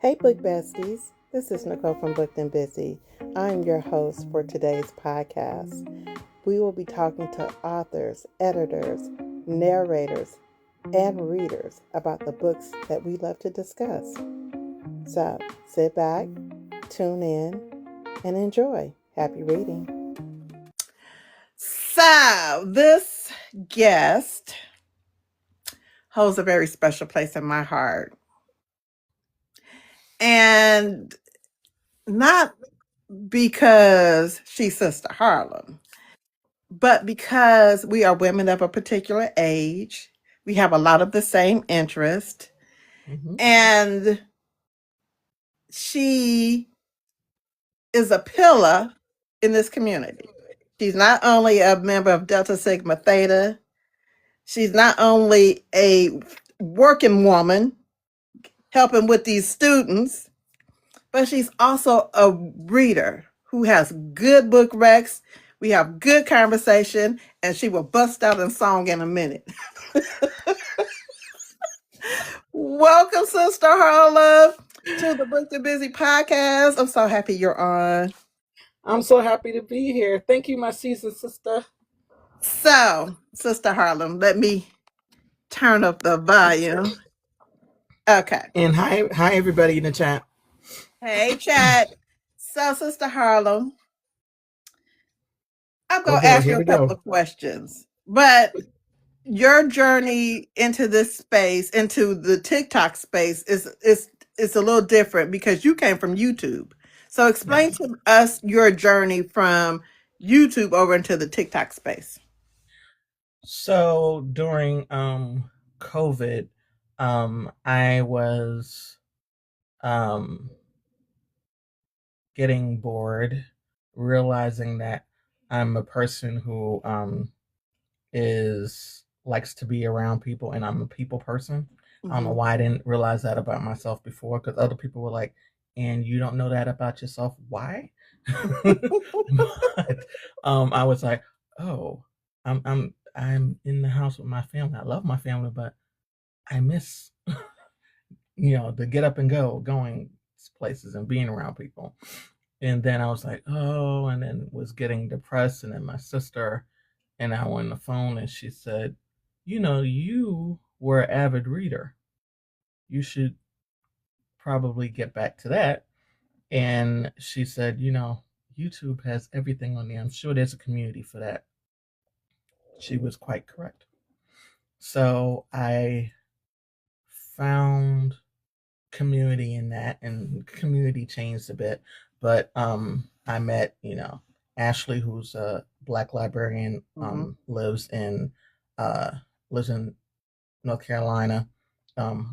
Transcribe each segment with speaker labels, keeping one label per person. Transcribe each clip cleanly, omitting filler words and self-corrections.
Speaker 1: Hey, book besties. This is Nicole from BookedandBizzie. I'm your host for today's podcast. We will be talking to authors, editors, narrators, and readers about the books that we love to discuss. So sit back, tune in, and enjoy. Happy reading. So, this guest holds a very special place in my heart. And not because she's Sister Harlem, but because we are women of a particular age, we have a lot of the same interest, and she is a pillar in this community. She's not only a member of Delta Sigma Theta, she's not only a working woman helping with these students, but she's also a reader who has good book recs. We have good conversation, and she will bust out in song in a minute. Welcome, Sister Harlem, to the Booked and Busy podcast. I'm so happy you're on.
Speaker 2: I'm so happy to be here. Thank you, my seasoned sister.
Speaker 1: So, Sister Harlem, let me turn up the volume. Okay.
Speaker 2: And hi everybody in the chat.
Speaker 1: Hey, chat. So, Sister Harlem, I'm going to ask you a couple of questions, but your journey into this space, into the TikTok space, is a little different because you came from YouTube. So explain to us your journey from YouTube over into the TikTok space.
Speaker 2: So during COVID, I was getting bored, realizing that I'm a person who likes to be around people, and I'm a people person. I don't know why I didn't realize that about myself before, because other people were like, and you don't know that about yourself. Why? But I was like, oh, I'm in the house with my family. I love my family, but I miss the get up and going places and being around people. And then I was like, oh, and then was getting depressed. And then my sister and I were on the phone, and she said, you were an avid reader. You should probably get back to that. And she said, YouTube has everything on there. I'm sure there's a community for that. She was quite correct. So I found community in that, and community changed a bit. But I met, Ashley, who's a Black librarian, lives in North Carolina.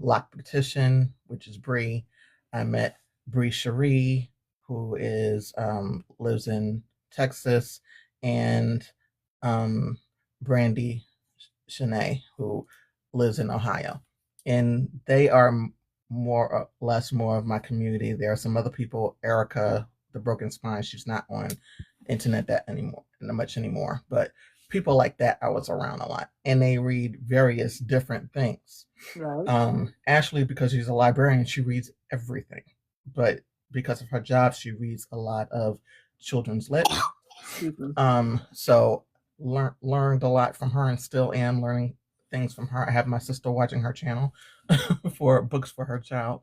Speaker 2: Lock Petition, which is Bree. I met Bree Cherie, who is lives in Texas, and Brandy Shanae, who lives in Ohio. And they are more or less more of my community. There are some other people, Erica, the Broken Spine, she's not on internet that much anymore, but people like that I was around a lot, and they read various different things. Right. Ashley, because she's a librarian, she reads everything, but because of her job, she reads a lot of children's lit. So learned a lot from her, and still am learning things from her. I have my sister watching her channel for books for her child.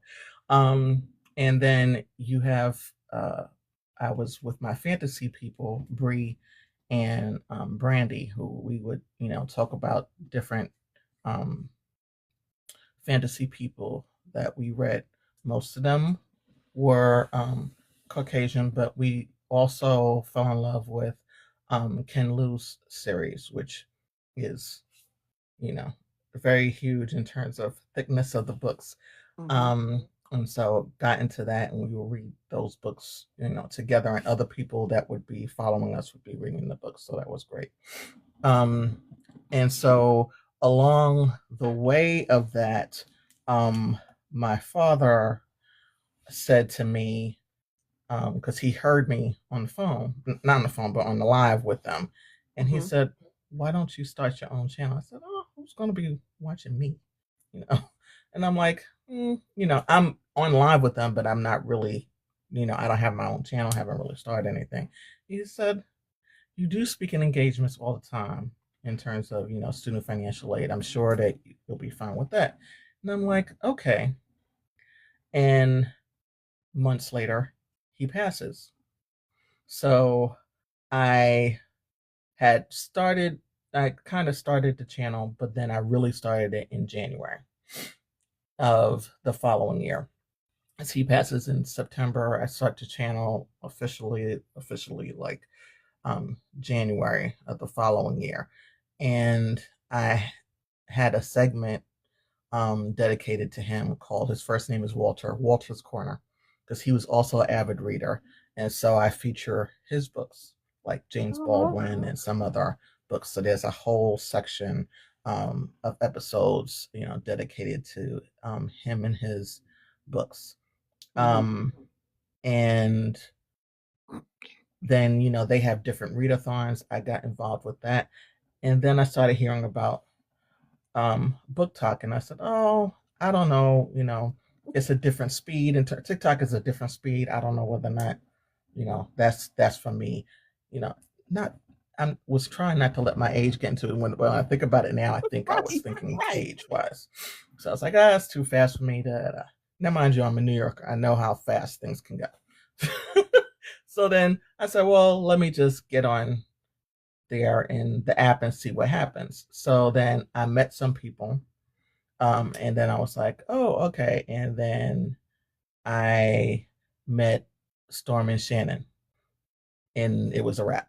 Speaker 2: And then you have I was with my fantasy people, Bree and Brandy, who we would, talk about different fantasy people that we read. Most of them were Caucasian, but we also fell in love with Ken Liu's series, which is, very huge in terms of thickness of the books. And so got into that, and we will read those books, together, and other people that would be following us would be reading the books. So that was great. And so along the way of that, my father said to me, because he heard me on the phone, not on the phone, but on the live with them, and he said, why don't you start your own channel? I said, oh, who's going to be watching me? And I'm like, I'm on live with them, but I'm not really, I don't have my own channel, haven't really started anything. He said, you do speaking engagements all the time in terms of, student financial aid. I'm sure that you'll be fine with that. And I'm like, okay. And months later, he passes. So I had started, I kind of started the channel, but then I really started it in January of the following year. As he passes in September, I start the channel officially like January of the following year. And I had a segment dedicated to him called, his first name is Walter's Corner, because he was also an avid reader. And so I feature his books, like James Baldwin and some other books. So there's a whole section of episodes, dedicated to him and his books. And then, they have different readathons. I got involved with that. And then I started hearing about book talk, and I said, oh, I don't know, it's a different speed, and TikTok is a different speed. I don't know whether or not, that's for me. Not I was trying not to let my age get into it. When I think about it now, I think I was thinking age wise. So I was like, that's too fast for me to. Now, mind you, I'm in New York. I know how fast things can go. So then I said, well, let me just get on there in the app and see what happens. So then I met some people, and then I was like, oh, okay. And then I met Storm and Shannon, and it was a wrap.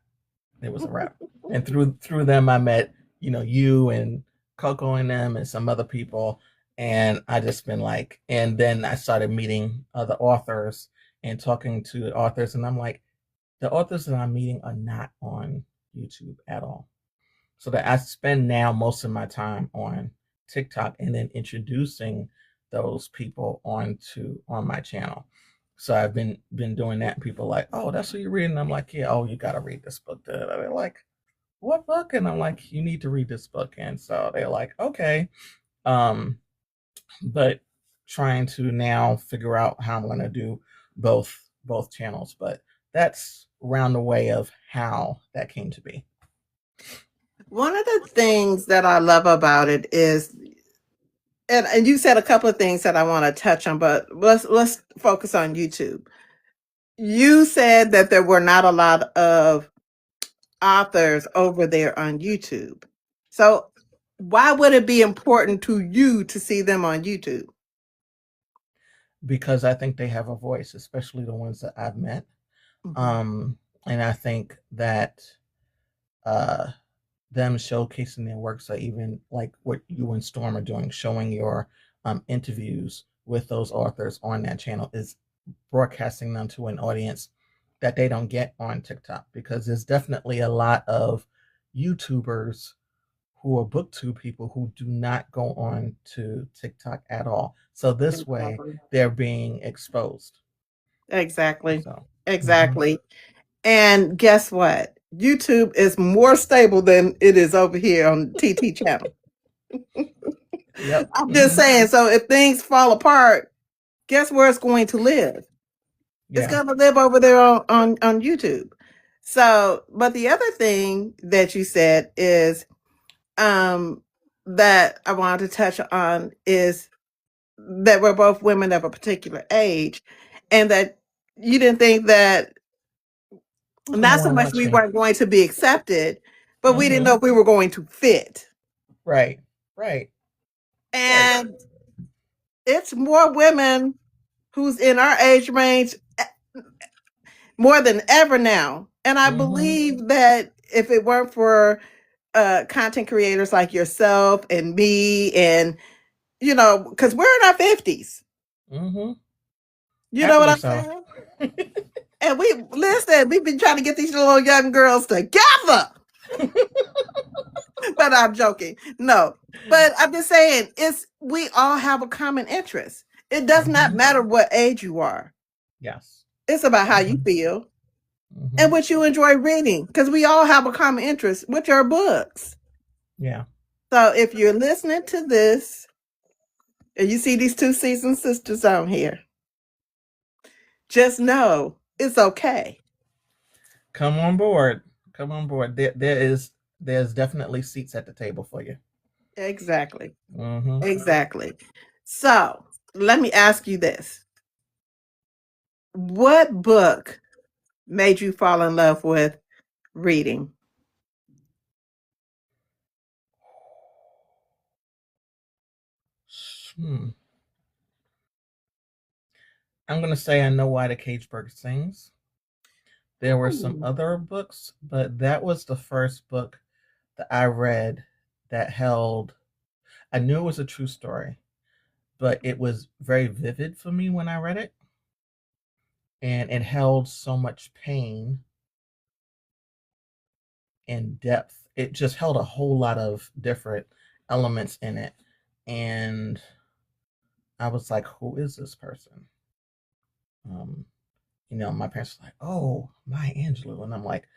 Speaker 2: It was a wrap. And through them, I met you and Coco and them and some other people, and I just been like, and then I started meeting other authors and talking to authors, and I'm like, the authors that I'm meeting are not on YouTube at all. So that I spend now most of my time on TikTok and then introducing those people on my channel. So I've been doing that, and people are like, oh, that's what you're reading. I'm like, yeah, oh, you gotta read this book. They're like, what book? And I'm like, you need to read this book. And so they're like, okay. But trying to now figure out how I'm gonna do both channels. But that's around the way of how that came to be.
Speaker 1: One of the things that I love about it is, and you said a couple of things that I want to touch on, but let's focus on YouTube. You said that there were not a lot of authors over there on YouTube. So why would it be important to you to see them on YouTube?
Speaker 2: Because I think they have a voice, especially the ones that I've met. And I think that them showcasing their works, or even like what you and Storm are doing, showing your interviews with those authors on that channel, is broadcasting them to an audience that they don't get on TikTok, because there's definitely a lot of YouTubers who are booktube people who do not go on to TikTok at all. So this way they're being exposed.
Speaker 1: Exactly.
Speaker 2: So,
Speaker 1: Exactly. And guess what? YouTube is more stable than it is over here on TT channel.
Speaker 2: Yep.
Speaker 1: I'm just saying, so if things fall apart, guess where it's going to live? It's going to live over there on YouTube. So, but the other thing that you said is that I wanted to touch on is that we're both women of a particular age, and that you didn't think that not so much we weren't going to be accepted, but we didn't know if we were going to fit.
Speaker 2: Right.
Speaker 1: And it's more women who's in our age range more than ever now. And I believe that if it weren't for content creators like yourself and me, and because we're in our 50s. You know what I'm saying? And we've been trying to get these little young girls together. But I'm joking. No. But I'm just saying, we all have a common interest. It does not matter what age you are.
Speaker 2: Yes.
Speaker 1: It's about how you feel and what you enjoy reading, because we all have a common interest, which are books.
Speaker 2: Yeah.
Speaker 1: So if you're listening to this And you see these two seasoned sisters on here. Just know it's okay.
Speaker 2: Come on board. Come on board. There's definitely seats at the table for you.
Speaker 1: Exactly.
Speaker 2: Mm-hmm.
Speaker 1: Exactly. So let me ask you this. What book made you fall in love with reading?
Speaker 2: Hmm. I'm gonna say I know why the cage bird sings. There were some
Speaker 1: Ooh.
Speaker 2: other books, but that was the first book that I read that held. I knew it was a true story, but it was very vivid for me when I read it, and it held so much pain and depth. It just held a whole lot of different elements in it, and I was like, "Who is this person?" Um, my parents were like, "Oh, Maya Angelou," and I'm like,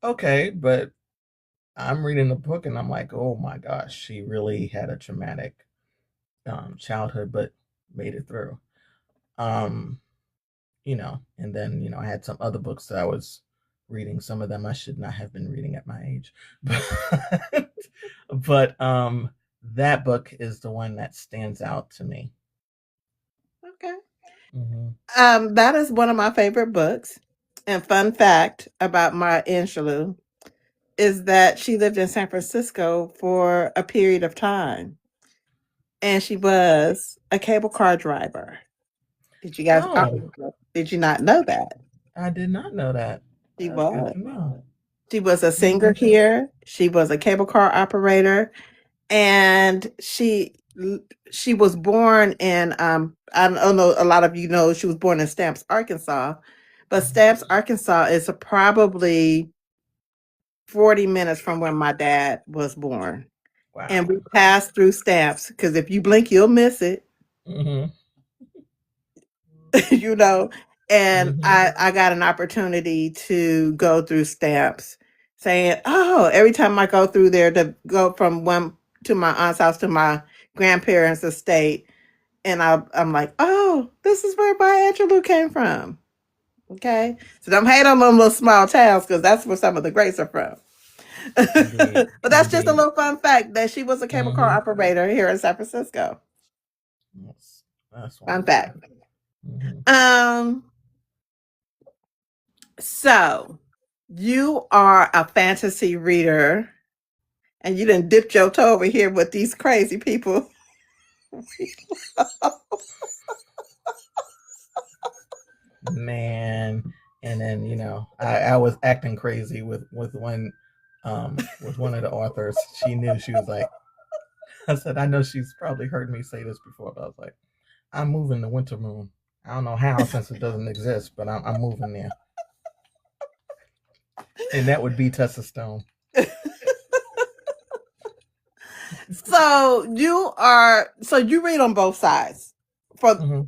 Speaker 2: "Okay," but I'm reading the book and I'm like, "Oh my gosh, she really had a traumatic childhood, but made it through." Um, and then I had some other books that I was reading. Some of them I should not have been reading at my age, but but that book is the one that stands out to me.
Speaker 1: Okay.
Speaker 2: Mm-hmm.
Speaker 1: That is one of my favorite books. And fun fact about Maya Angelou is that she lived in San Francisco for a period of time, and she was a cable car driver. Did you guys?
Speaker 2: Oh,
Speaker 1: Did you not know that?
Speaker 2: I did not know that.
Speaker 1: She
Speaker 2: That's good
Speaker 1: was.
Speaker 2: to know.
Speaker 1: She was a singer
Speaker 2: Mm-hmm.
Speaker 1: here. She was a cable car operator, and she was born in I don't know, a lot of you know she was born in Stamps, Arkansas, but Stamps, Arkansas is probably 40 minutes from where my dad was born. And we
Speaker 2: Wow.
Speaker 1: passed through Stamps because if you blink, you'll miss it.
Speaker 2: Mm-hmm.
Speaker 1: you know. And
Speaker 2: Mm-hmm.
Speaker 1: I got an opportunity to go through Stamps, saying, "Oh, every time I go through there to go from one to my aunt's house to my grandparents' estate, and I'm like, oh, this is where Maya Angelou came from." Okay, so don't hate on them little small towns because that's where some of the greats are from.
Speaker 2: Indeed.
Speaker 1: But that's just a
Speaker 2: Indeed.
Speaker 1: little fun fact that she was a cable car
Speaker 2: Mm-hmm.
Speaker 1: operator here in San Francisco.
Speaker 2: That's
Speaker 1: Fun fact.
Speaker 2: wonderful. Mm-hmm.
Speaker 1: Um, so you are a fantasy reader, and you done dipped your toe over here with these crazy people.
Speaker 2: Man, and then I was acting crazy with one of the authors. She knew. She was like, I said, I know she's probably heard me say this before, but I was like, I'm moving to Winter Moon. I don't know how, since it doesn't exist, but I'm moving there, and that would be Tessa Stone.
Speaker 1: So you read on both sides. For
Speaker 2: Mm-hmm.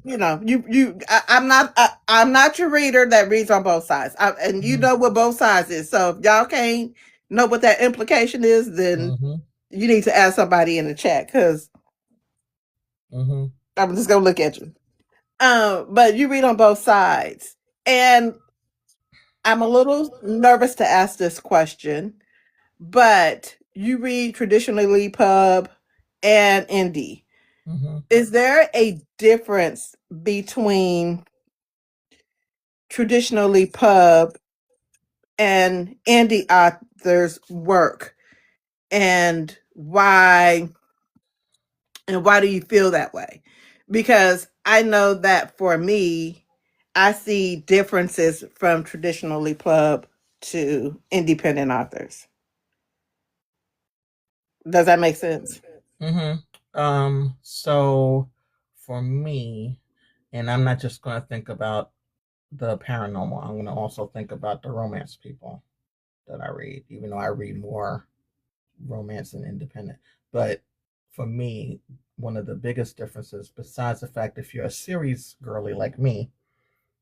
Speaker 1: I'm not your reader that reads on both sides. And you
Speaker 2: Mm-hmm.
Speaker 1: know what both sides is. So if y'all can't know what that implication is, then
Speaker 2: Mm-hmm.
Speaker 1: you need to ask somebody in the chat because
Speaker 2: Mm-hmm.
Speaker 1: I'm just gonna look at you. But you read on both sides, and I'm a little nervous to ask this question, but you read traditionally pub and indie.
Speaker 2: Mm-hmm.
Speaker 1: Is there a difference between traditionally pub and indie authors' work, and why do you feel that way? Because I know that for me, I see differences from traditionally pub to independent authors. Does that make sense?
Speaker 2: Mm-hmm. So for me, and I'm not just going to think about the paranormal. I'm going to also think about the romance people that I read, even though I read more romance and independent. But for me, one of the biggest differences, besides the fact if you're a series girly like me,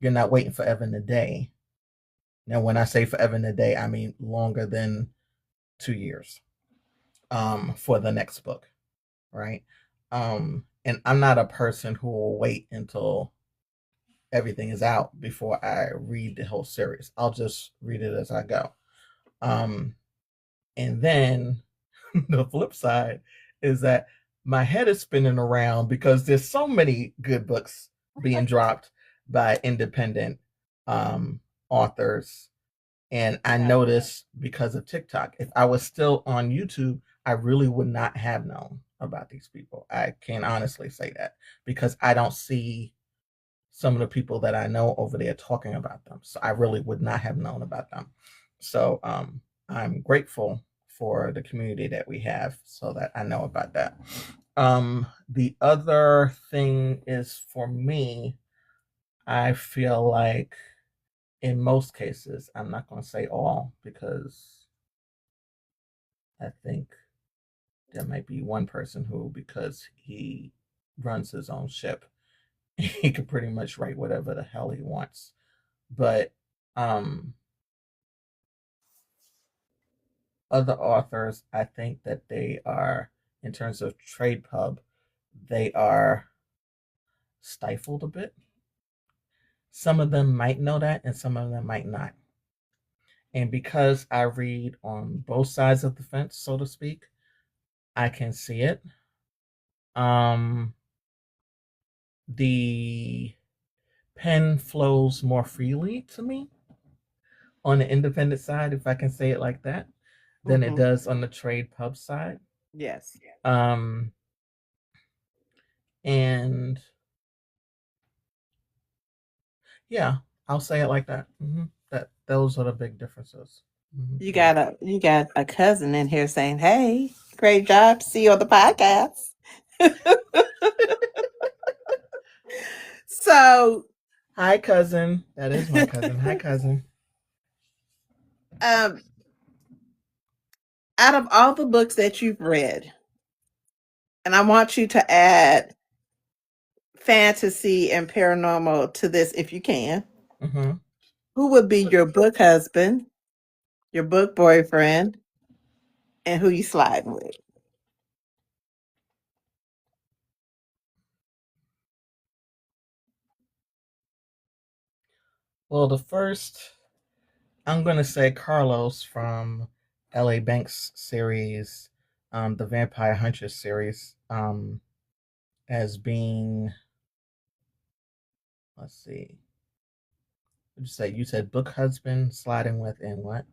Speaker 2: you're not waiting forever and a day. Now, when I say forever and a day, I mean longer than 2 years for the next book, right? And I'm not a person who will wait until everything is out before I read the whole series. I'll just read it as I go. Um, and then the flip side is that my head is spinning around because there's so many good books being dropped by independent authors. And I noticed because of TikTok, if I was still on YouTube, I really would not have known about these people. I can honestly say that because I don't see some of the people that I know over there talking about them. So I really would not have known about them. So I'm grateful for the community that we have so that I know about that. The other thing is for me, I feel like in most cases, I'm not going to say all because I think there might be one person who, because he runs his own ship, he could pretty much write whatever the hell he wants. But um, other authors, I think that they are, in terms of trade pub, they are stifled a bit. Some of them might know that, and some of them might not. And because I read on both sides of the fence, so to speak, I can see it. Um, the pen flows more freely to me on the independent side, if I can say it like that, than it does on the trade pub side.
Speaker 1: Yes.
Speaker 2: Um, and yeah, I'll say it like that. That those are the big differences.
Speaker 1: You got a cousin in here saying, "Hey, great job. See you on the podcast." So,
Speaker 2: Hi, cousin. That is my cousin. Hi, cousin.
Speaker 1: um, out of all the books that you've read, and I want you to add fantasy and paranormal to this if you can.
Speaker 2: Mm-hmm.
Speaker 1: Who would be your book husband, your book boyfriend, and who you sliding with?
Speaker 2: Well, the first, I'm going to say Carlos from L.A. Banks series, the Vampire Huntress series, as being, let's see, what did you say? You said book husband sliding with in what?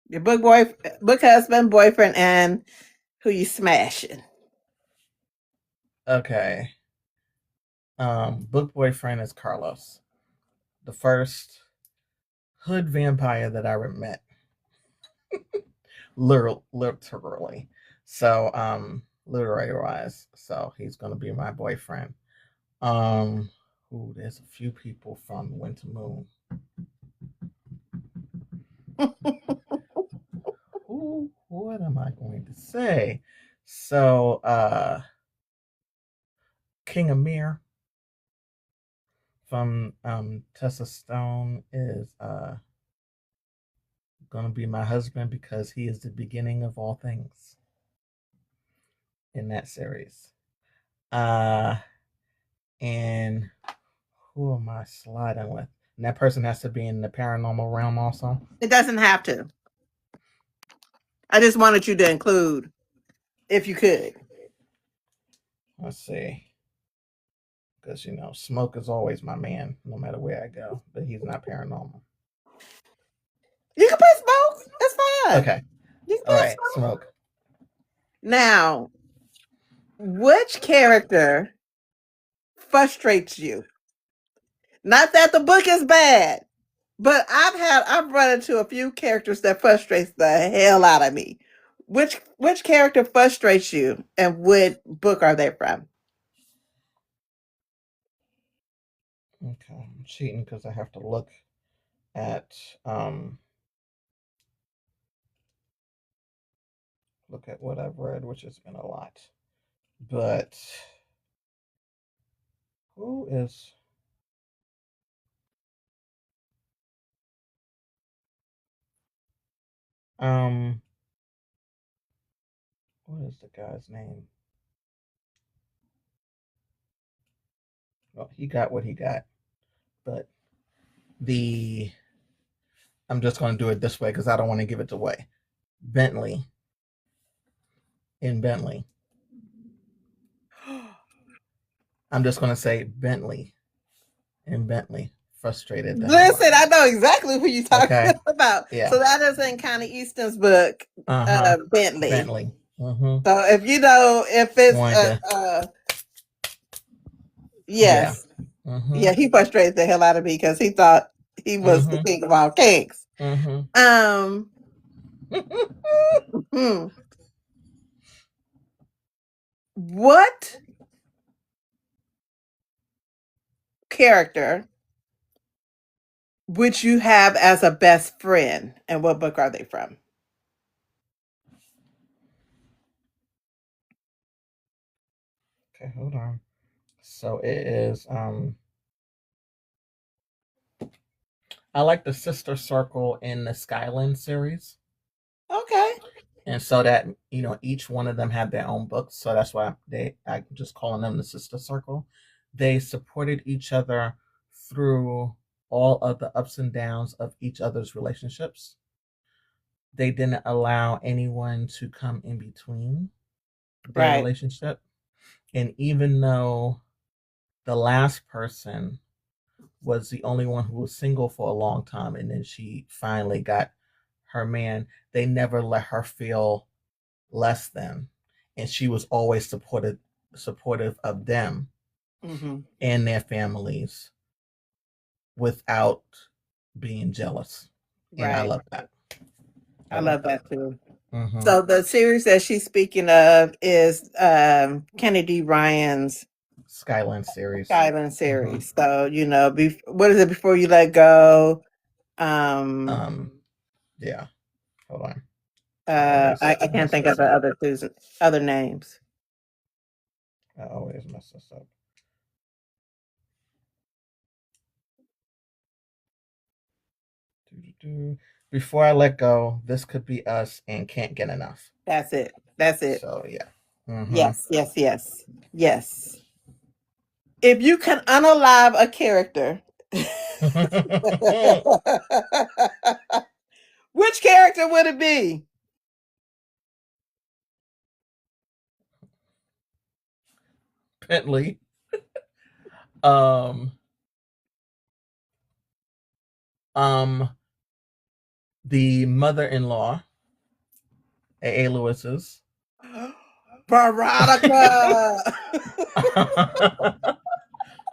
Speaker 1: Your book husband, boyfriend, and who you smashing?
Speaker 2: Okay. Book boyfriend is Carlos, the first hood vampire that I ever met, literally. So, literary wise, so he's gonna be my boyfriend. Um, ooh, there's a few people from Winter Moon. Who? What am I going to say? So, King Amir from Tessa Stone is gonna be my husband because he is the beginning of all things in that series. Uh, and who am I sliding with? And that person has to be in the paranormal realm also.
Speaker 1: It doesn't have to. I just wanted you to include, if you could.
Speaker 2: Let's see. Because, Smoke is always my man, no matter where I go. But he's not paranormal.
Speaker 1: You can put Smoke. That's fine.
Speaker 2: Okay.
Speaker 1: You can
Speaker 2: All
Speaker 1: put
Speaker 2: right.
Speaker 1: Smoke.
Speaker 2: Smoke.
Speaker 1: Now, which character frustrates you? Not that the book is bad, but I've run into a few characters that frustrates the hell out of me. Which character frustrates you, and what book are they from?
Speaker 2: Okay. I'm cheating because I have to at um look at what I've read, which has been a lot. But who is um what is the guy's name? Well, he got what he got, but the I'm just going to do it this way because I don't want to give it away. Bentley in Bentley. I'm just going to say Bentley in Bentley. Frustrated the hell out
Speaker 1: Listen,
Speaker 2: of
Speaker 1: I
Speaker 2: me.
Speaker 1: know exactly who you're talking
Speaker 2: Okay.
Speaker 1: about.
Speaker 2: Yeah.
Speaker 1: So that is in Connie Easton's book, Bentley.
Speaker 2: Bentley. Mm-hmm.
Speaker 1: So if you know, if it's yes,
Speaker 2: Mm-hmm.
Speaker 1: yeah, he frustrated the hell out of me because he thought he was the king of all kings.
Speaker 2: Mm-hmm.
Speaker 1: Hmm. What character would you have as a best friend, and what book are they from?
Speaker 2: Okay, hold on. So it is I like the Sister Circle in the Skyland series.
Speaker 1: Okay.
Speaker 2: And so that, each one of them had their own books. So that's why I'm just calling them the Sister Circle. They supported each other through all of the ups and downs of each other's relationships. They didn't allow anyone to come in between their
Speaker 1: Right.
Speaker 2: relationship. And even though the last person was the only one who was single for a long time, and then she finally got her man, they never let her feel less than, and she was always supportive of them and their families without being jealous. And I
Speaker 1: Right.
Speaker 2: love that.
Speaker 1: I love that too.
Speaker 2: Mm-hmm.
Speaker 1: So the series that she's speaking of is Kennedy Ryan's
Speaker 2: Skyland series.
Speaker 1: series. So what is it? Before You Let Go.
Speaker 2: Yeah. Hold on.
Speaker 1: I can't think of the other names.
Speaker 2: I always mess this up. Before I Let Go, This Could Be Us, and Can't Get Enough.
Speaker 1: That's it. That's it.
Speaker 2: So yeah. Mm-hmm.
Speaker 1: Yes. If you can unalive a character, which character would it be?
Speaker 2: Bentley. Um. Um. The mother-in-law, A. Lewis's.
Speaker 1: Veronica.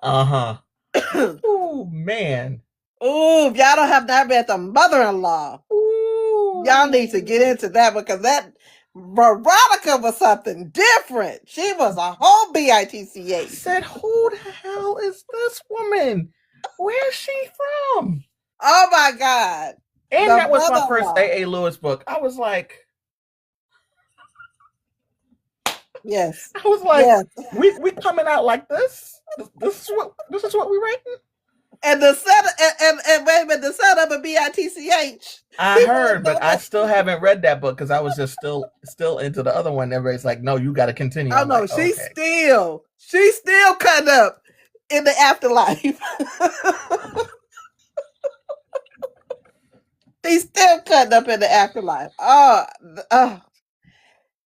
Speaker 2: Uh-huh. Oh man.
Speaker 1: Ooh, if y'all don't have that met the mother-in-law, y'all need to get into that because that Veronica was something different. She was a whole bitch.
Speaker 2: I said, who the hell is this woman? Where's she from?
Speaker 1: Oh my God.
Speaker 2: And
Speaker 1: The
Speaker 2: that was my first
Speaker 1: mother-in-law.
Speaker 2: A. Lewis book. I was like,
Speaker 1: Yes.
Speaker 2: yes. we coming out like this? This is what we writing?
Speaker 1: And the set and wait a minute, the setup of bitch.
Speaker 2: I heard, but I still haven't read that book because I was just still into the other one. Everybody's like, no, you got to continue.
Speaker 1: Oh
Speaker 2: I'm
Speaker 1: no,
Speaker 2: like,
Speaker 1: she's
Speaker 2: okay.
Speaker 1: still cut up in the afterlife. She's still cutting up in the afterlife.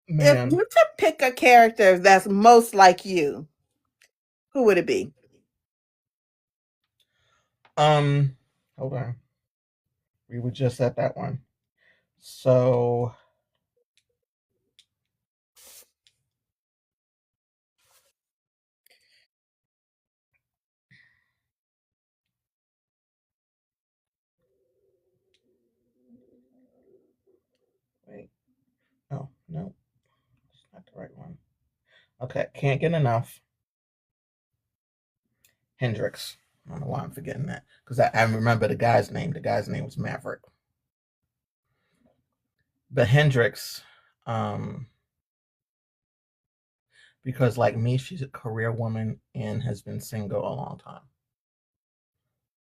Speaker 1: If
Speaker 2: Man.
Speaker 1: you could pick a character that's most like you, who would it be?
Speaker 2: Hold on. We were just at that one. So wait. Oh, no. It's not the right one. Okay, Can't Get Enough. Hendrix. I don't know why I'm forgetting that. Because I remember the guy's name. The guy's name was Maverick. But Hendrix, because like me, she's a career woman and has been single a long time.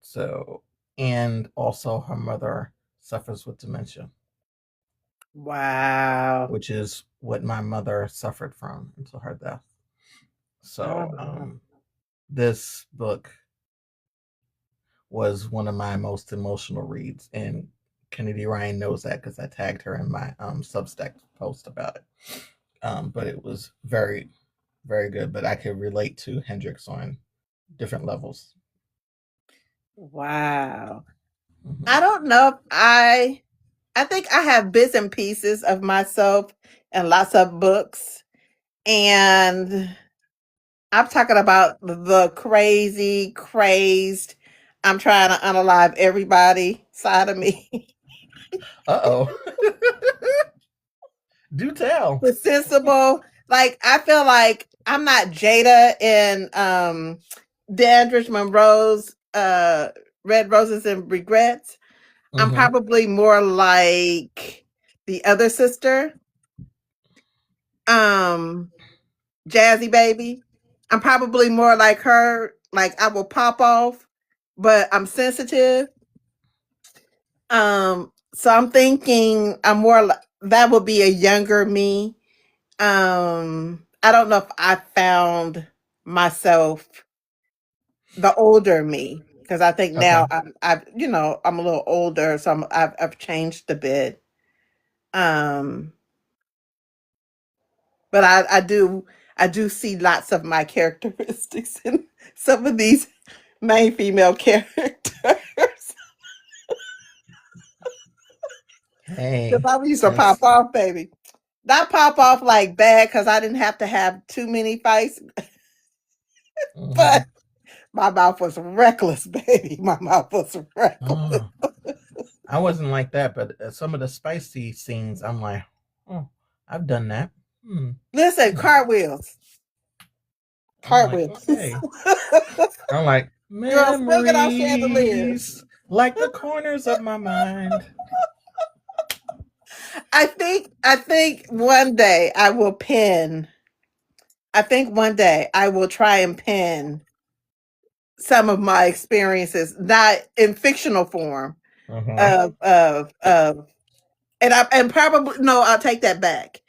Speaker 2: So, and also her mother suffers with dementia.
Speaker 1: Wow.
Speaker 2: Which is what my mother suffered from until her death. So, this book was one of my most emotional reads, and Kennedy Ryan knows that because I tagged her in my Substack post about it. But it was very, very good. But I could relate to Hendrix on different levels.
Speaker 1: Wow. I
Speaker 2: Mm-hmm.
Speaker 1: don't know if I think I have bits and pieces of myself and lots of books. And I'm talking about the crazy, crazed, I'm trying to unalive everybody side of me.
Speaker 2: Uh-oh. Do tell.
Speaker 1: The sensible. Like I feel like I'm not Jada in Dandridge Monroe's Red Roses and Regrets. I'm
Speaker 2: Mm-hmm.
Speaker 1: probably more like the other sister, um, Jazzy Baby. I'm probably more like her. Like I will pop off, but I'm sensitive. So I'm thinking I'm more like that would be a younger me. I don't know if I found myself the older me because I think now
Speaker 2: Okay.
Speaker 1: I'm a little older, so I've changed a bit. Um, but I do see lots of my characteristics in some of these main female characters. Because
Speaker 2: Hey,
Speaker 1: I used to pop
Speaker 2: since
Speaker 1: off, baby. Not pop off like bad because I didn't have to have too many fights,
Speaker 2: mm-hmm.
Speaker 1: but my mouth was reckless, baby. My mouth was reckless.
Speaker 2: Oh, I wasn't like that, but some of the spicy scenes, I'm like, oh, I've done that. Hmm.
Speaker 1: Listen,
Speaker 2: Hmm.
Speaker 1: cartwheels.
Speaker 2: I'm like,
Speaker 1: Cartwheels.
Speaker 2: okay. I'm like,
Speaker 1: Girl, swinging off chandeliers.
Speaker 2: memories, like the corners of my mind.
Speaker 1: I think one day I will pen. I think one day I will try and pen some of my experiences, not in fictional form,
Speaker 2: Uh-huh.
Speaker 1: of and probably no, I'll take that back.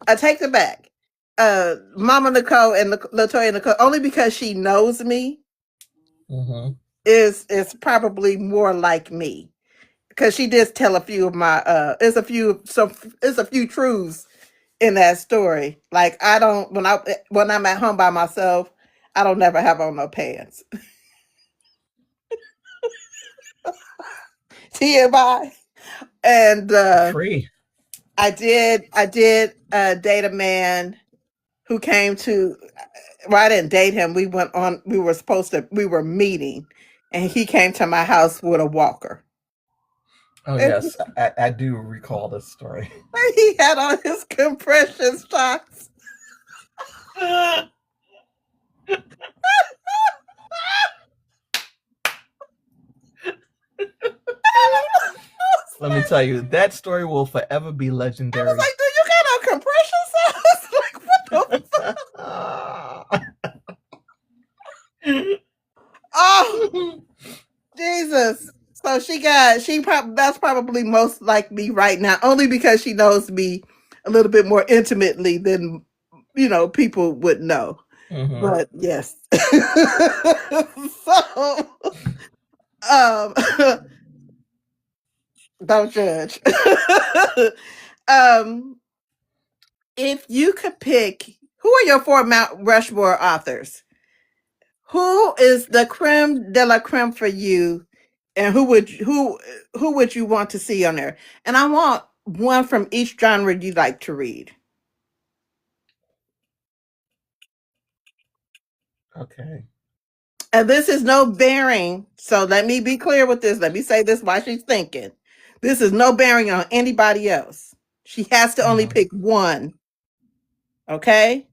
Speaker 1: I take it back. Mama Nicole and Latoya Nicole, only because she knows me,
Speaker 2: Uh-huh.
Speaker 1: is probably more like me because she did tell a few of my there's a few truths in that story. Like I don't when I'm at home by myself, I don't never have on no pants. TMI. And
Speaker 2: Free.
Speaker 1: I did date a man who came to well, I didn't date him. We were meeting and he came to my house with a walker.
Speaker 2: Oh
Speaker 1: And
Speaker 2: yes, I do recall this story.
Speaker 1: he had on his compression socks.
Speaker 2: Let me tell you, that story will forever be
Speaker 1: I was
Speaker 2: legendary.
Speaker 1: like, "Do you got on compression socks?" Like, what the? Oh, Jesus! So that's probably most like me right now, only because she knows me a little bit more intimately than people would know.
Speaker 2: Mm-hmm.
Speaker 1: But yes, so um, don't judge. um, if you could pick, who are your four Mount Rushmore authors? Who is the creme de la creme for you, and who would you want to see on there? And I want one from each genre you like to read.
Speaker 2: Okay.
Speaker 1: And this is no bearing. So let me be clear with this. Let me say this while she's thinking. This is no bearing on anybody else. She has to only
Speaker 2: Uh-huh.
Speaker 1: pick one. Okay?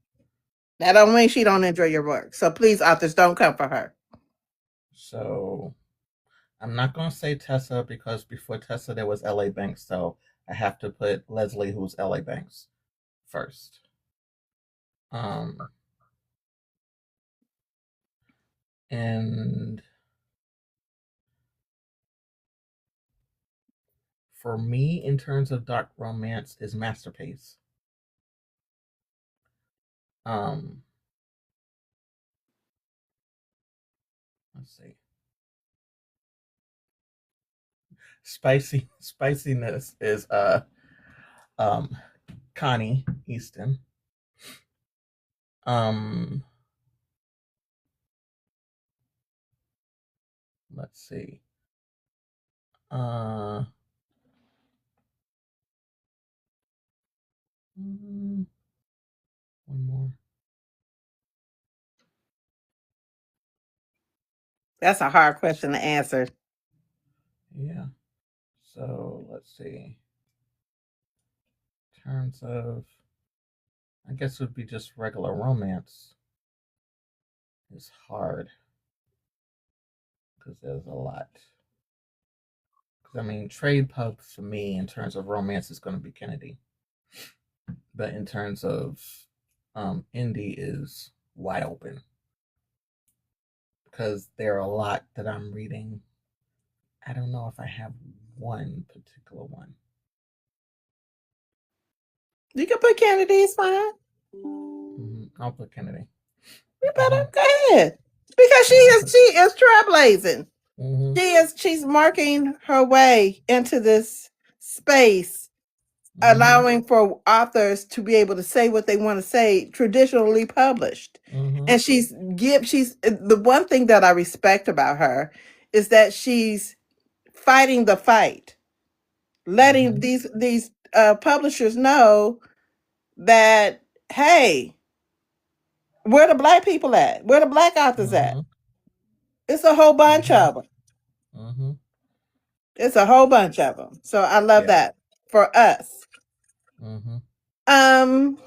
Speaker 1: That don't mean she don't enjoy your work. So please, authors, don't come for her.
Speaker 2: So I'm not gonna say Tessa because before Tessa there was L.A. Banks, so I have to put Leslie, who's L.A. Banks, first. Um, and for me, in terms of dark romance, is Masterpiece. Um, let's see. Spiciness is um Connie Easton. Um let's see. Uh one more.
Speaker 1: That's a hard question to answer.
Speaker 2: Yeah. So let's see. In terms of, I guess it would be just regular romance. It's hard because there's a lot. Because I mean, trade pub for me in terms of romance is going to be Kennedy, but in terms of indie is wide open because there are a lot that I'm reading. I don't know if I have one particular one.
Speaker 1: You can put Kennedy's fine.
Speaker 2: I'll put Kennedy.
Speaker 1: You better go ahead because she is trailblazing. She's marking her way into this space, allowing for authors to be able to say what they want to say, traditionally published. And she's the one thing that I respect about her is that she's fighting the fight, letting these publishers know that, hey, where the black people at? Where the black authors at? It's a whole bunch of them. It's a whole bunch of them. So I love that for us. Um,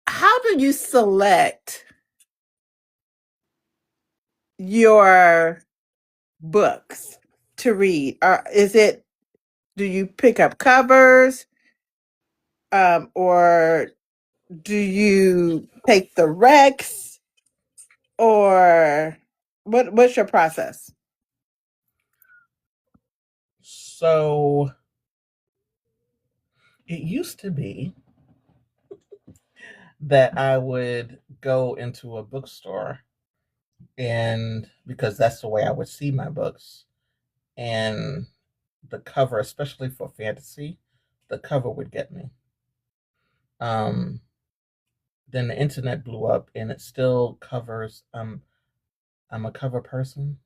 Speaker 1: how do you select your books to read? Or do you pick up covers? Or do you take the Rex? Or what's your process?
Speaker 2: So it used to be that I would go into a bookstore, and because that's the way I would see my books, and the cover, especially for fantasy, the cover would get me. Then the internet blew up, and it still covers. I'm a cover person,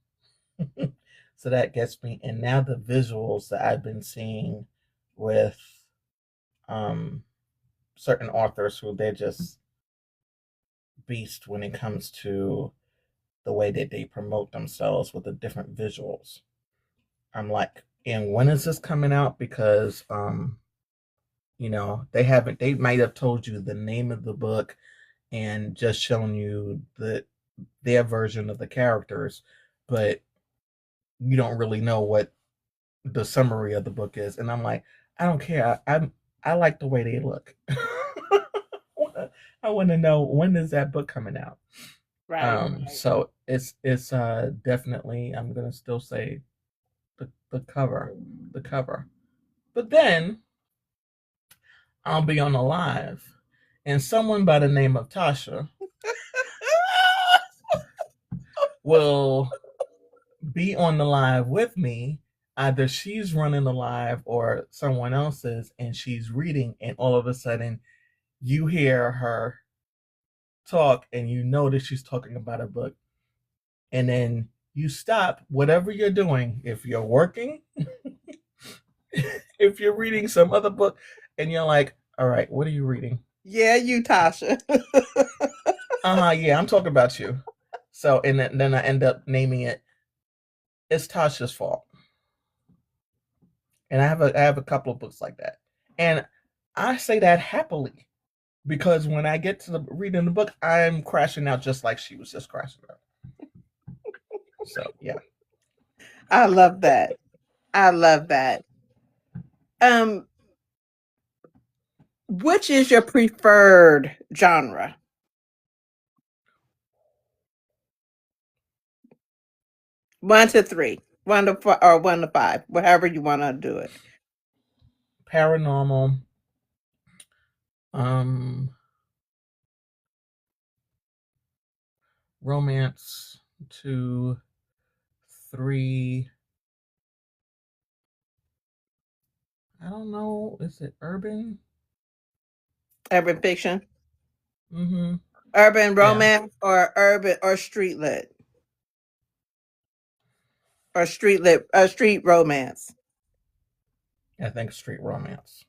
Speaker 2: so that gets me. And now the visuals that I've been seeing with um, certain authors who they're just beast when it comes to the way that they promote themselves with the different visuals. I'm like, and when is this coming out? Because they might have told you the name of the book and just shown you their version of the characters, but you don't really know what the summary of the book is. And I'm like, I don't care. I like the way they look. I want to know, when is that book coming out. Right. So it's definitely, I'm gonna still say the cover. But then I'll be on a live, and someone by the name of Tasha will be on the live with me. Either she's running the live or someone else is, and she's reading, and all of a sudden you hear her talk, and you know that she's talking about a book, and then you stop whatever you're doing. If you're working, if you're reading some other book, and you're like, all right, what are you reading?
Speaker 1: Yeah, you, Tasha.
Speaker 2: Yeah, I'm talking about you. So, and then I end up naming it, It's Tasha's Fault. And I have a couple of books like that. And I say that happily, because when I get to the reading the book, I'm crashing out just like she was just crashing out. So, yeah.
Speaker 1: I love that. I love that. Which is your preferred genre? One to three, one to four, or one to five, whatever you want to do it.
Speaker 2: Paranormal. Um, romance, 2, 3. I don't know. Is it urban?
Speaker 1: Urban fiction,
Speaker 2: Mm-hmm.
Speaker 1: urban
Speaker 2: Yeah,
Speaker 1: romance, or urban or street lit or street romance.
Speaker 2: I think street romance.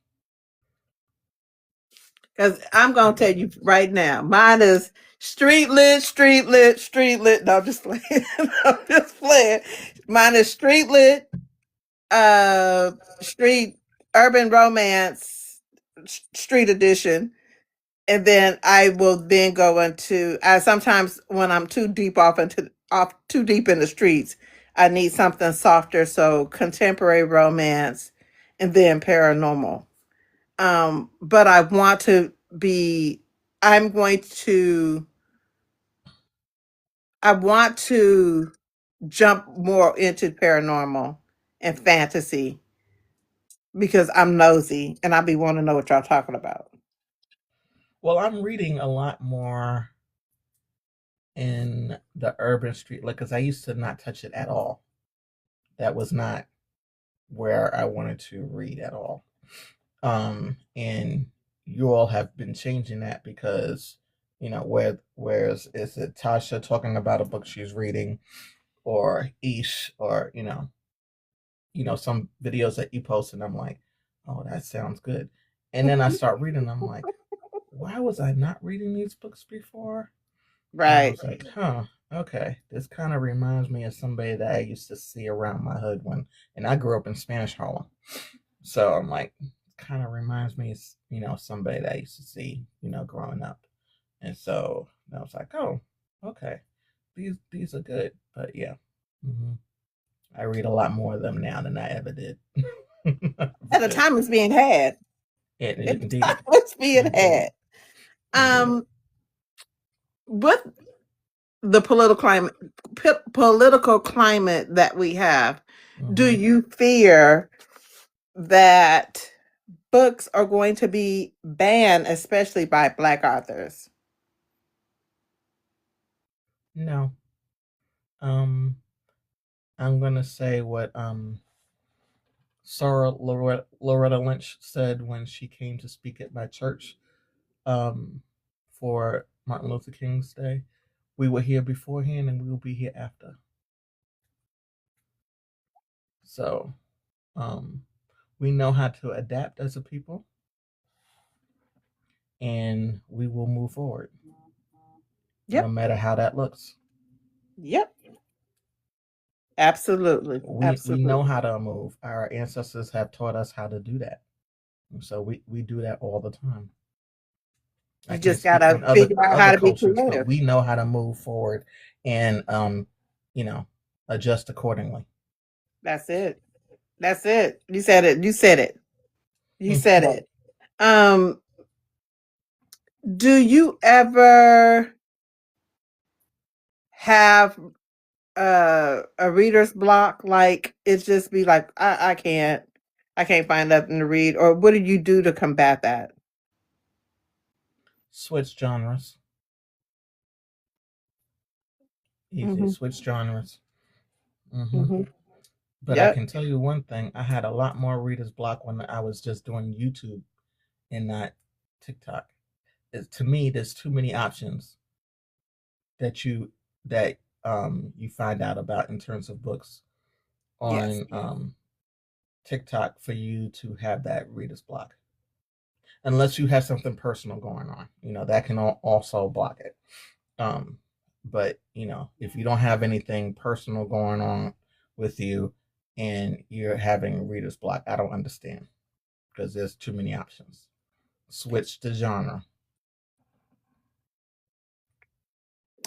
Speaker 1: Because I'm gonna tell you right now, mine is street lit, street lit, street lit. No, I'm just playing. I'm just playing. Mine is street lit, uh, street urban romance, street edition, and then I will then go into. I sometimes when I'm too deep off too deep in the streets, I need something softer. So contemporary romance, and then paranormal. But I want to be. I'm going to. I want to jump more into paranormal and fantasy because I'm nosy and I be wanting to know what y'all talking about.
Speaker 2: Well, I'm reading a lot more in the urban street, like, because I used to not touch it at all. That was not where I wanted to read at all. And you all have been changing that because, whereas is it Tasha talking about a book she's reading, or Ish, or some videos that you post, and I'm like, oh, that sounds good. And then I start reading, I'm like, why was I not reading these books before? And I
Speaker 1: Right.
Speaker 2: was like, huh, okay. This kind of reminds me of somebody that I used to see around my hood and I grew up in Spanish Harlem. So I'm like, kind of reminds me of, somebody that I used to see, growing up. And so I was like, oh, okay. These are good. But yeah. hmm I read a lot more of them now than I ever did.
Speaker 1: At the
Speaker 2: Because
Speaker 1: time it's being had. At the time
Speaker 2: indeed,
Speaker 1: it's being
Speaker 2: indeed,
Speaker 1: had.
Speaker 2: indeed.
Speaker 1: Um, with the political climate that we have, do
Speaker 2: hmm
Speaker 1: you fear that books are going to be banned, especially by Black authors?
Speaker 2: No. Um, I'm gonna say what Sarah Loretta Lynch said when she came to speak at my church, um, for Martin Luther King's Day. We were here beforehand, and we will be here after. So, um, we know how to adapt as a people, and we will move forward, no
Speaker 1: Yep.
Speaker 2: matter how that looks.
Speaker 1: Yep. Absolutely.
Speaker 2: We know
Speaker 1: Absolutely.
Speaker 2: how to move. Our ancestors have taught us how to do that, so we do that all the time. I
Speaker 1: You
Speaker 2: can't
Speaker 1: just
Speaker 2: speak
Speaker 1: gotta
Speaker 2: on
Speaker 1: figure out how
Speaker 2: other
Speaker 1: to be
Speaker 2: cultures, but
Speaker 1: creative.
Speaker 2: we know how to move forward and you know adjust accordingly.
Speaker 1: That's it. That's it. You said it. You said it. You said it. Um, do you ever have a reader's block? Like it's just be like, I can't find nothing to read, or what do you do to combat that?
Speaker 2: Switch genres, easy.
Speaker 1: Mm-hmm.
Speaker 2: Switch genres. hmm
Speaker 1: Mm-hmm.
Speaker 2: But I
Speaker 1: Yep.
Speaker 2: can tell you one thing: I had a lot more readers block when I was just doing YouTube and not TikTok. To me, there's too many options that you find out about in terms of books
Speaker 1: Yes.
Speaker 2: on TikTok for you to have that reader's block, unless you have something personal going on. That can also block it. Um, but if you don't have anything personal going on with you and you're having reader's block, I don't understand because there's too many options. Switch the genre.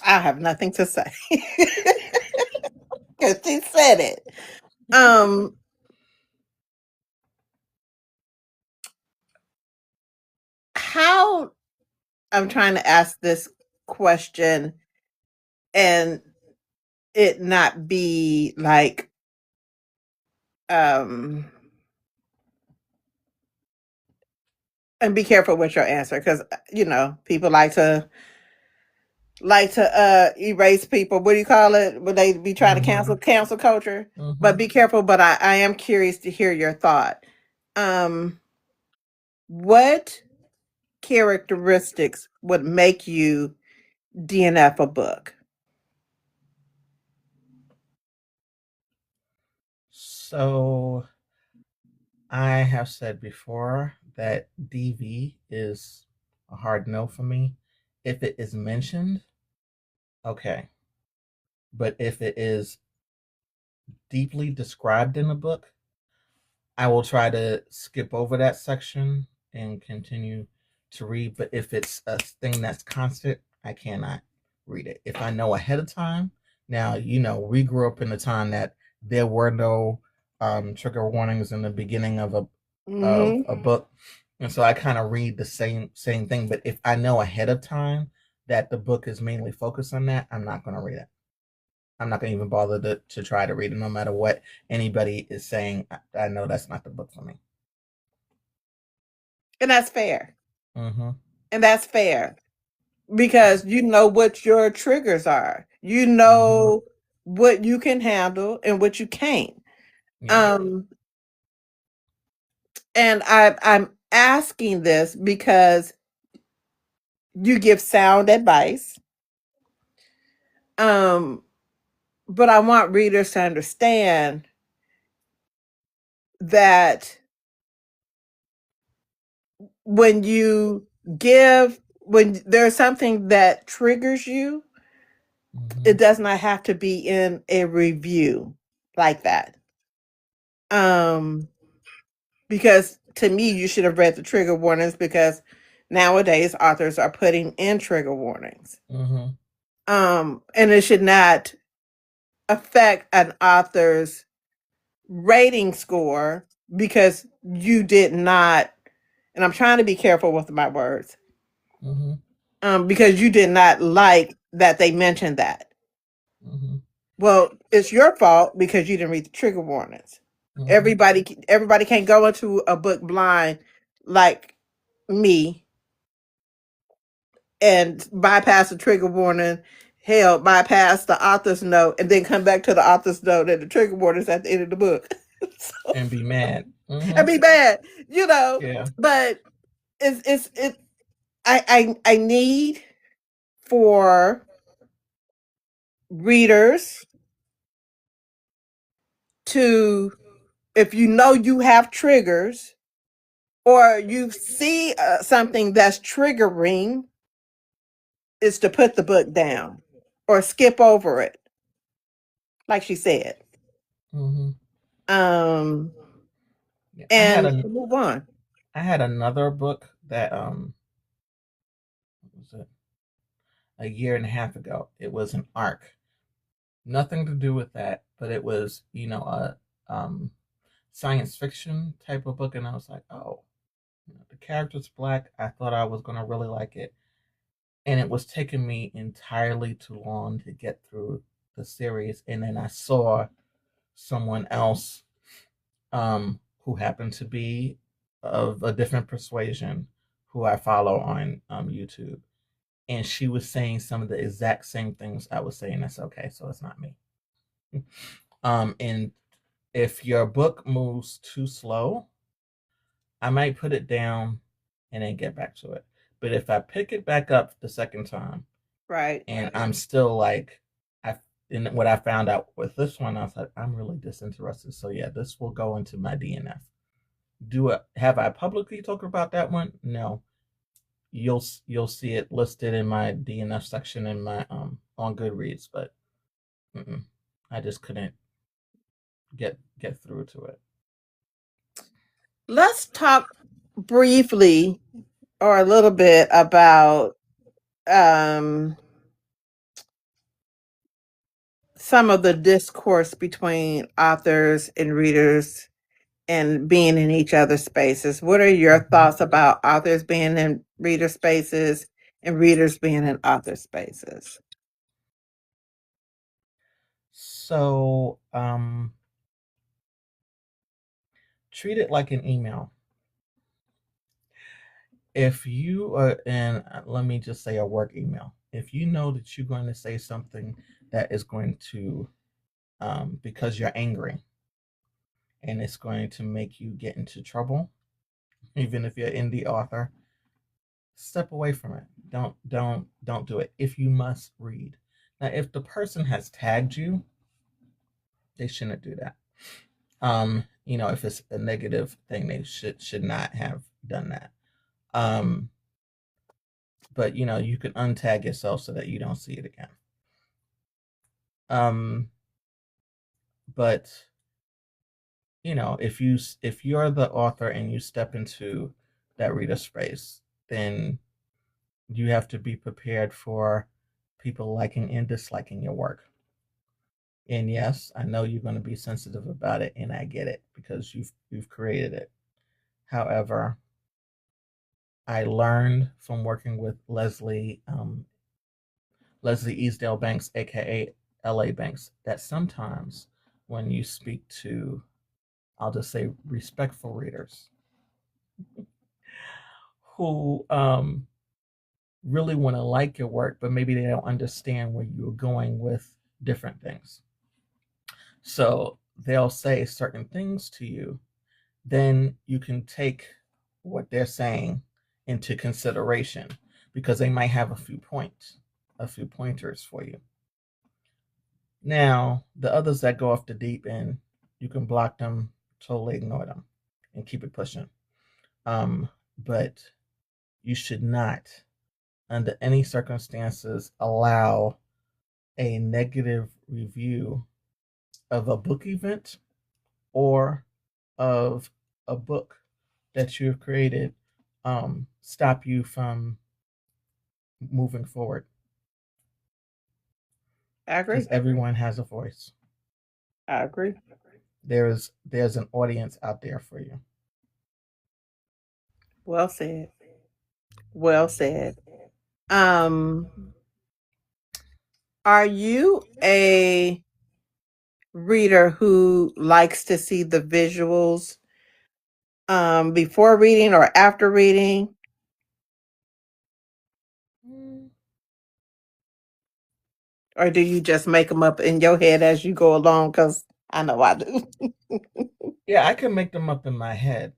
Speaker 1: I have nothing to say. Because she said it. Um, how I'm trying to ask this question and it not be like um and be careful with your answer because people like to like to erase people. What do you call it? Would they be trying to cancel culture? But be careful. But I am curious to hear your thought. What characteristics would make you DNF a book?
Speaker 2: So I have said before that DV is a hard no for me. If it is mentioned, okay. But if it is deeply described in a book, I will try to skip over that section and continue to read. But if it's a thing that's constant, I cannot read it. If I know ahead of time, now, we grew up in a time that there were no trigger warnings in the beginning of a book. And so I kind of read the same thing. But if I know ahead of time that the book is mainly focused on that, I'm not going to read it. I'm not going to even bother to try to read it, no matter what anybody is saying. I know that's not the book for me.
Speaker 1: And that's fair.
Speaker 2: Mm-hmm.
Speaker 1: And that's fair because you know what your triggers are. You know what you can handle and what you can't.
Speaker 2: Yeah.
Speaker 1: And I'm asking this because you give sound advice. But I want readers to understand that when you when there's something that triggers you, it does not have to be in a review like that. Because to me, you should have read the trigger warnings because nowadays authors are putting in trigger warnings. And it should not affect an author's rating score because you did not, and I'm trying to be careful with my words, because you did not like that they mentioned that. Well, it's your fault because you didn't read the trigger warnings. Everybody can't go into a book blind like me and bypass the trigger warning, hell, bypass the author's note, and then come back to the author's note and the trigger warnings at the end of the book. So,
Speaker 2: And be mad.
Speaker 1: and be bad,
Speaker 2: Yeah.
Speaker 1: But it's I need for readers to, if you know you have triggers or you see something that's triggering, is to put the book down or skip over it, like she said. Um,
Speaker 2: Yeah.
Speaker 1: and move on.
Speaker 2: I had another book that what was it? A year and a half ago. It was an arc. Nothing to do with that, but it was, a science fiction type of book, and I was like, oh, the character's black. I thought I was gonna really like it, and it was taking me entirely too long to get through the series. And then I saw someone else, who happened to be of a different persuasion, who I follow on YouTube, and she was saying some of the exact same things I was saying. That's okay, so it's not me. And if your book moves too slow, I might put it down and then get back to it. But if I pick it back up the second time,
Speaker 1: Right.
Speaker 2: and I'm still like, and what I found out with this one, I was like, I'm really disinterested. So yeah, this will go into my DNF. Have I publicly talked about that one? No. You'll see it listed in my DNF section in my on Goodreads, but I just couldn't get through to it.
Speaker 1: Let's talk briefly or a little bit about some of the discourse between authors and readers and being in each other's spaces. What are your thoughts about authors being in reader spaces and readers being in author spaces?
Speaker 2: So, treat it like an email. If you are in, let me just say, a work email, if you know that you're going to say something that is going to, because you're angry and it's going to make you get into trouble, even if you're an indie author, step away from it. Don't do it. If you must read. Now, if the person has tagged you, they shouldn't do that. If it's a negative thing, they should not have done that. But you can untag yourself so that you don't see it again. But if you're the author and you step into that reader space, then you have to be prepared for people liking and disliking your work. And yes, I know you're going to be sensitive about it, and I get it because you've created it. However, I learned from working with Leslie Easdale Banks, aka LA Banks, that sometimes when you speak to, I'll just say, respectful readers who really want to like your work, but maybe they don't understand where you're going with different things. So they'll say certain things to you, then you can take what they're saying into consideration because they might have a few pointers for you. Now, the others that go off the deep end, you can block them, totally ignore them, and keep it pushing. But you should not, under any circumstances, allow a negative review of a book event or of a book that you've created stop you from moving forward.
Speaker 1: I agree.
Speaker 2: Because everyone has a voice.
Speaker 1: I agree.
Speaker 2: There's an audience out there for you.
Speaker 1: Well said. Well said. Um, are you a reader who likes to see the visuals before reading or after reading? Or do you just make them up in your head as you go along? Because I know I do.
Speaker 2: Yeah, I can make them up in my head.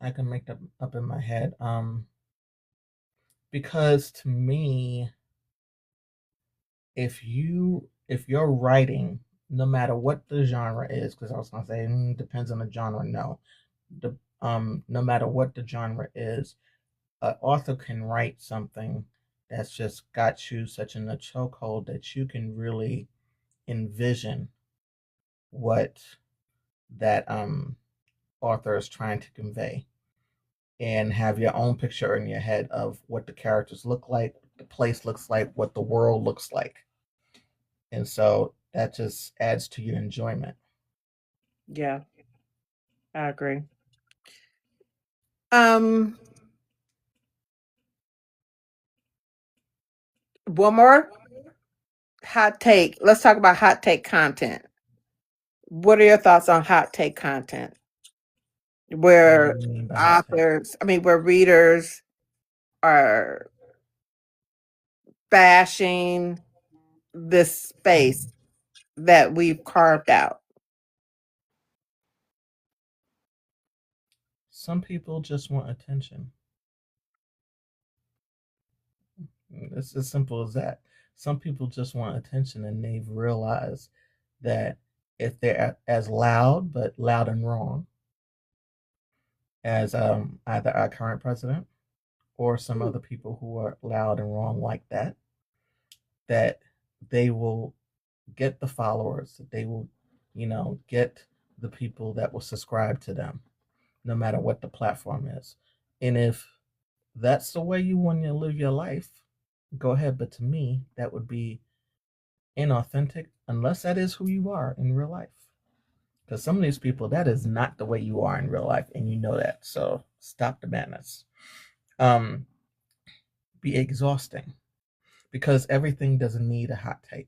Speaker 2: Because to me, if you're writing, no matter what the genre is, because I was gonna say depends on the genre. No, no matter what the genre is, an author can write something that's just got you such in a chokehold that you can really envision what that author is trying to convey and have your own picture in your head of what the characters look like, the place looks like, what the world looks like. And so that just adds to your enjoyment.
Speaker 1: Yeah, I agree. Um, one more hot take. Let's talk about hot take content. What are your thoughts on hot take content?
Speaker 2: What do
Speaker 1: Where
Speaker 2: you mean by hot take?
Speaker 1: where readers are bashing this space that we've carved out.
Speaker 2: Some people just want attention. It's as simple as that. Some people just want attention, and they've realized that if they're as loud, but loud and wrong, as either our current president or some other people who are loud and wrong like that, that they will get the followers, that they will, get the people that will subscribe to them, no matter what the platform is. And if that's the way you want to live your life, go ahead. But to me, that would be inauthentic unless that is who you are in real life. Because some of these people, that is not the way you are in real life, and you know that. So stop the madness. Um, be exhausting because everything doesn't need a hot take.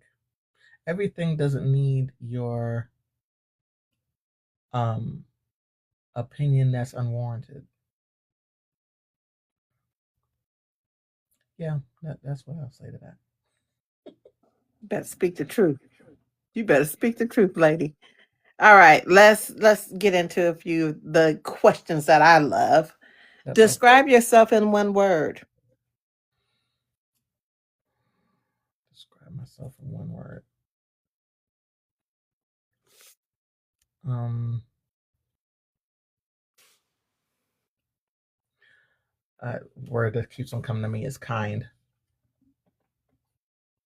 Speaker 2: Everything doesn't need your um, opinion that's unwarranted. Yeah, that's what I'll say to that.
Speaker 1: Better speak the truth. You better speak the truth, lady. All right, let's get into a few of the questions that I love.
Speaker 2: Okay.
Speaker 1: Describe yourself in one word.
Speaker 2: Describe myself in one word. Um, word that keeps on coming to me is kind.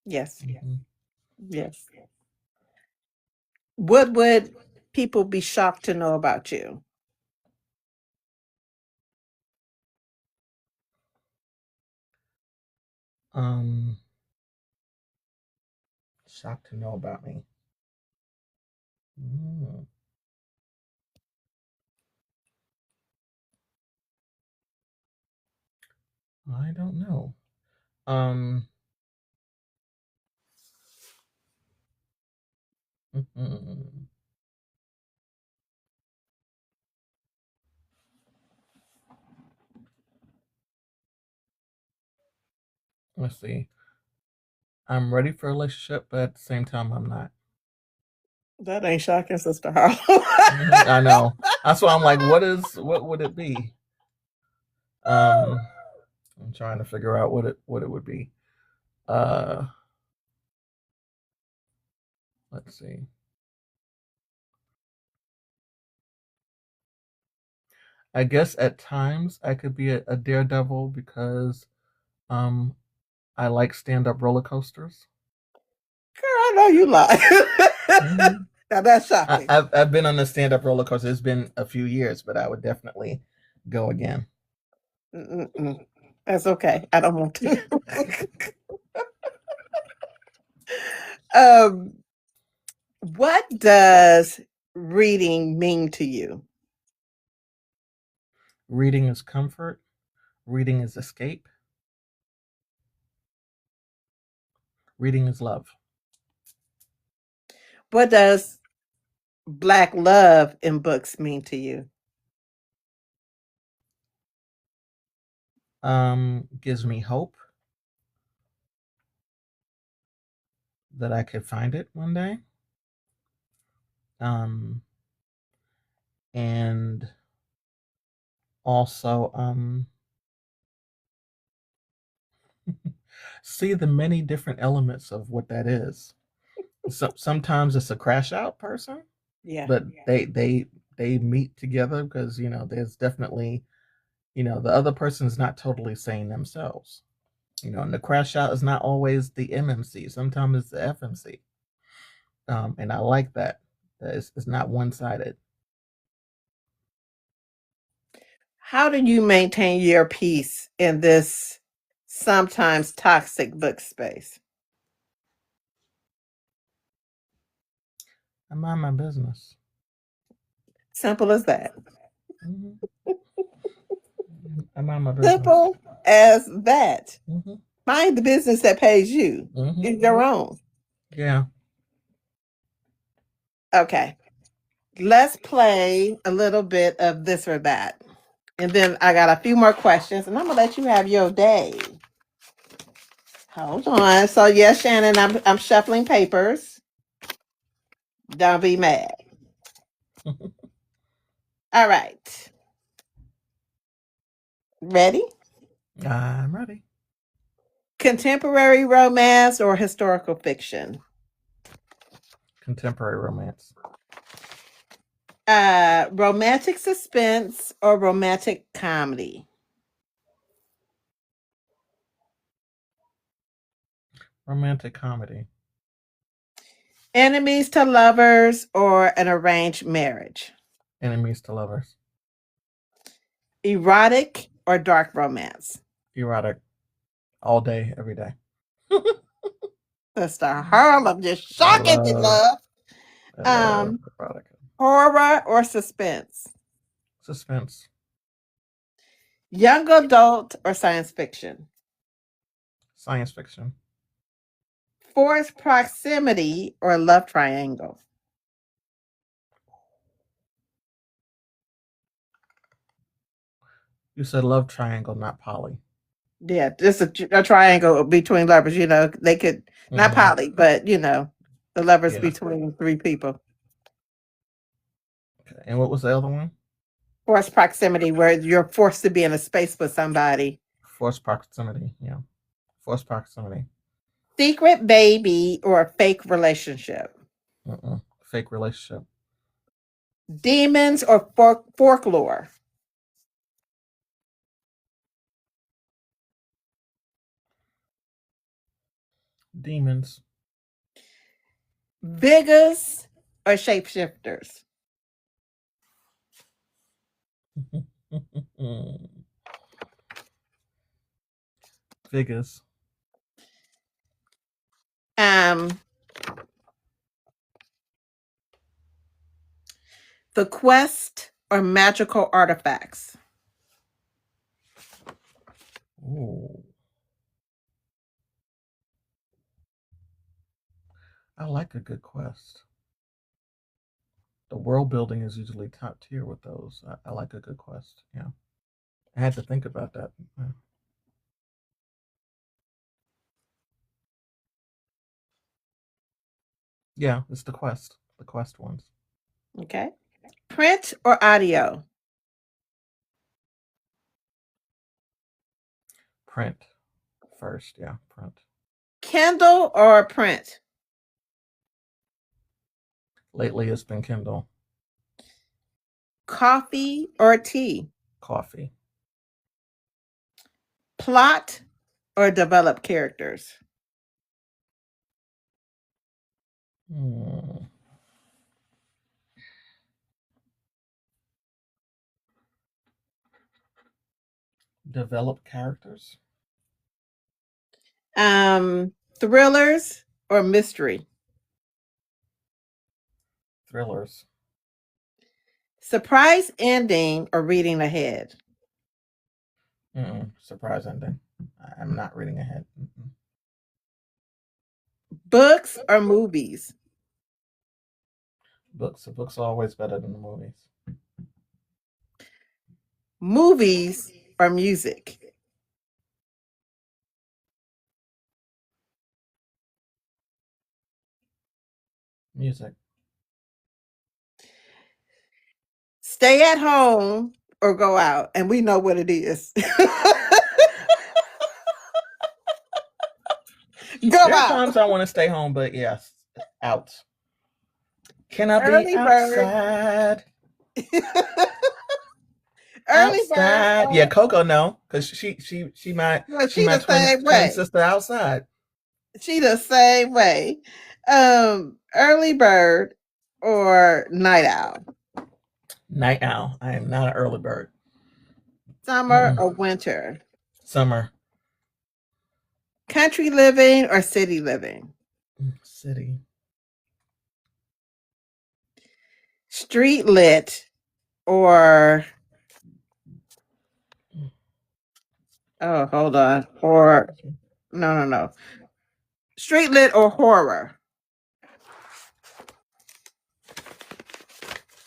Speaker 1: Yes.
Speaker 2: Mm-hmm.
Speaker 1: Yes. What would people be shocked to know about you?
Speaker 2: Um, Shocked to know about me. Mm, I don't know. Um, mm-mm. Let's see. I'm ready for a relationship, but at the same time, I'm not.
Speaker 1: That ain't shocking, Sister Harlem.
Speaker 2: I know. That's why I'm like, what would it be? Um, I'm trying to figure out what it would be. Uh, let's see. I guess at times I could be a daredevil because um I like stand up roller coasters.
Speaker 1: Girl, I know you lie.
Speaker 2: Mm-hmm.
Speaker 1: Now that's shocking.
Speaker 2: I've been on a stand up roller coaster. It's been a few years, but I would definitely go again.
Speaker 1: Mm-mm. That's okay. I don't want to. um, what does reading mean to you?
Speaker 2: Reading is comfort. Reading is escape. Reading is love.
Speaker 1: What does Black love in books mean to you?
Speaker 2: Gives me hope that I could find it one day. Um, and also see the many different elements of what that is. So sometimes it's a crash out person,
Speaker 1: Yeah.
Speaker 2: but they meet together because there's definitely the other person is not totally saying themselves. And the crash out is not always the MMC. Sometimes it's the FMC, and I like that. That it's not one sided.
Speaker 1: How do you maintain your peace in this sometimes toxic book space?
Speaker 2: I mind my business.
Speaker 1: Simple as that.
Speaker 2: Mm-hmm. I mind my business.
Speaker 1: Simple as that.
Speaker 2: Mm-hmm.
Speaker 1: Mind the business that pays you.
Speaker 2: Mm-hmm.
Speaker 1: It's your own.
Speaker 2: Yeah.
Speaker 1: Okay. Let's play a little bit of this or that. And then I got a few more questions, and I'm gonna let you have your day. Hold on. So yes, Shannon, I'm shuffling papers. Don't be mad. All right. Ready?
Speaker 2: I'm ready.
Speaker 1: Contemporary romance or historical fiction?
Speaker 2: Contemporary romance.
Speaker 1: Romantic suspense or romantic comedy?
Speaker 2: Romantic comedy.
Speaker 1: Enemies to lovers or an arranged marriage?
Speaker 2: Enemies to lovers.
Speaker 1: Erotic or dark romance?
Speaker 2: Erotic. All day, every day.
Speaker 1: Sister Harlem, just
Speaker 2: I
Speaker 1: shocking me,
Speaker 2: love
Speaker 1: love.
Speaker 2: I love
Speaker 1: Um,
Speaker 2: erotic.
Speaker 1: Horror or suspense?
Speaker 2: Suspense.
Speaker 1: Young adult or science fiction?
Speaker 2: Science fiction.
Speaker 1: Forced proximity or love triangle?
Speaker 2: You said love triangle, not poly.
Speaker 1: Yeah, just a triangle between lovers. They could not poly, but the lovers
Speaker 2: Yeah.
Speaker 1: between three people.
Speaker 2: Okay. And what was the other one?
Speaker 1: Forced proximity, where you're forced to be in a space with somebody.
Speaker 2: Forced proximity. Yeah. Forced proximity.
Speaker 1: Secret baby or a fake relationship.
Speaker 2: Fake relationship.
Speaker 1: Demons or folklore.
Speaker 2: Demons.
Speaker 1: Vigors or shapeshifters.
Speaker 2: Figures.
Speaker 1: Um, the quest or magical artifacts.
Speaker 2: Ooh. I like a good quest. The world building is usually top tier with those. I like a good quest. Yeah. I had to think about that. Yeah, it's the quest. The quest ones.
Speaker 1: Okay. Print or audio.
Speaker 2: Print first. Yeah, print.
Speaker 1: Kindle or print.
Speaker 2: Lately, it's been Kindle.
Speaker 1: Coffee or tea.
Speaker 2: Coffee.
Speaker 1: Plot or develop characters.
Speaker 2: Hmm. Develop characters.
Speaker 1: Thrillers or mystery.
Speaker 2: Thrillers.
Speaker 1: Surprise ending or reading ahead.
Speaker 2: Surprise ending. I'm not reading ahead.
Speaker 1: Books or movies.
Speaker 2: Books. The books are always better than the movies.
Speaker 1: Movies or music.
Speaker 2: Music.
Speaker 1: Stay at home or go out. And we know what it is. Go
Speaker 2: There are
Speaker 1: out.
Speaker 2: times I want to stay home, but yes, out. Can I be
Speaker 1: Early bird.
Speaker 2: outside?
Speaker 1: Early bird.
Speaker 2: Outside. Yeah, Coco no, because she my
Speaker 1: Well,
Speaker 2: she
Speaker 1: she
Speaker 2: my
Speaker 1: the same
Speaker 2: twin
Speaker 1: way.
Speaker 2: sister outside.
Speaker 1: She the same way. Early bird or night owl.
Speaker 2: Night owl. I am not an early bird.
Speaker 1: Summer
Speaker 2: Mm-mm.
Speaker 1: or winter.
Speaker 2: Summer.
Speaker 1: Country living or city living.
Speaker 2: City.
Speaker 1: Street lit or hold on. Or no. Street lit or horror.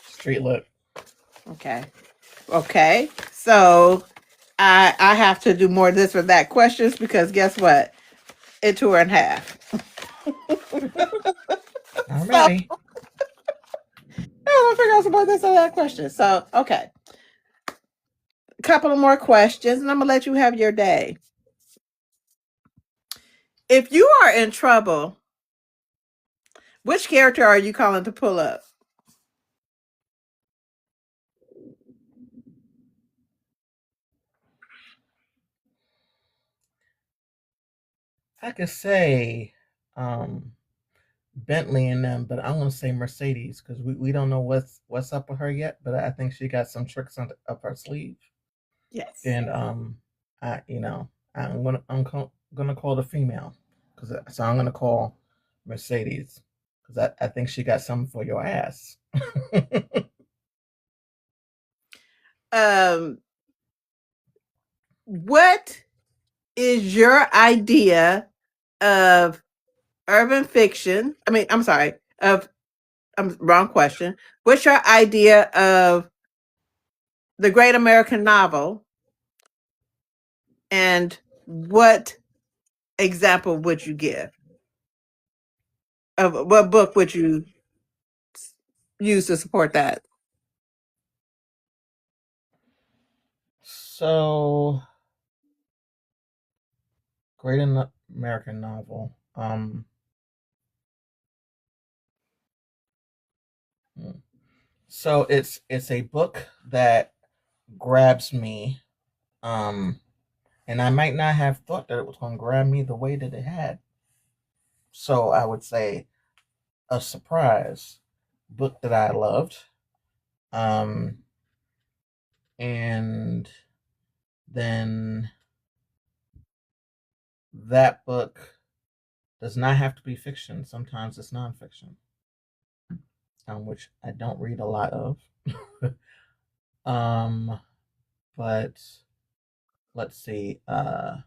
Speaker 2: Street lit.
Speaker 1: Okay. So I have to do more this or that questions because guess what? It tore in half.
Speaker 2: I'm ready.
Speaker 1: I want to figure out some more this or that question. So okay. A couple of more questions, and I'm gonna let you have your day. If you are in trouble, which character are you calling to pull up?
Speaker 2: I could say Bentley and them, but I'm gonna say Mercedes because we don't know what's up with her yet. But I think she got some tricks up her sleeve.
Speaker 1: Yes.
Speaker 2: And I'm gonna call the female so I'm gonna call Mercedes because I think she got something for your ass.
Speaker 1: Um, what is your idea of urban fiction? I mean, I'm sorry, wrong question. What's your idea of the great American novel? And what example would you give? Of what book would you use to support that?
Speaker 2: So, great American novel. Hmm. So it's a book that grabs me, um, and I might not have thought that it was going to grab me the way that it had. So I would say a surprise book that I loved, um, and then that book does not have to be fiction. Sometimes it's nonfiction, which I don't read a lot of. um, but let's see. Of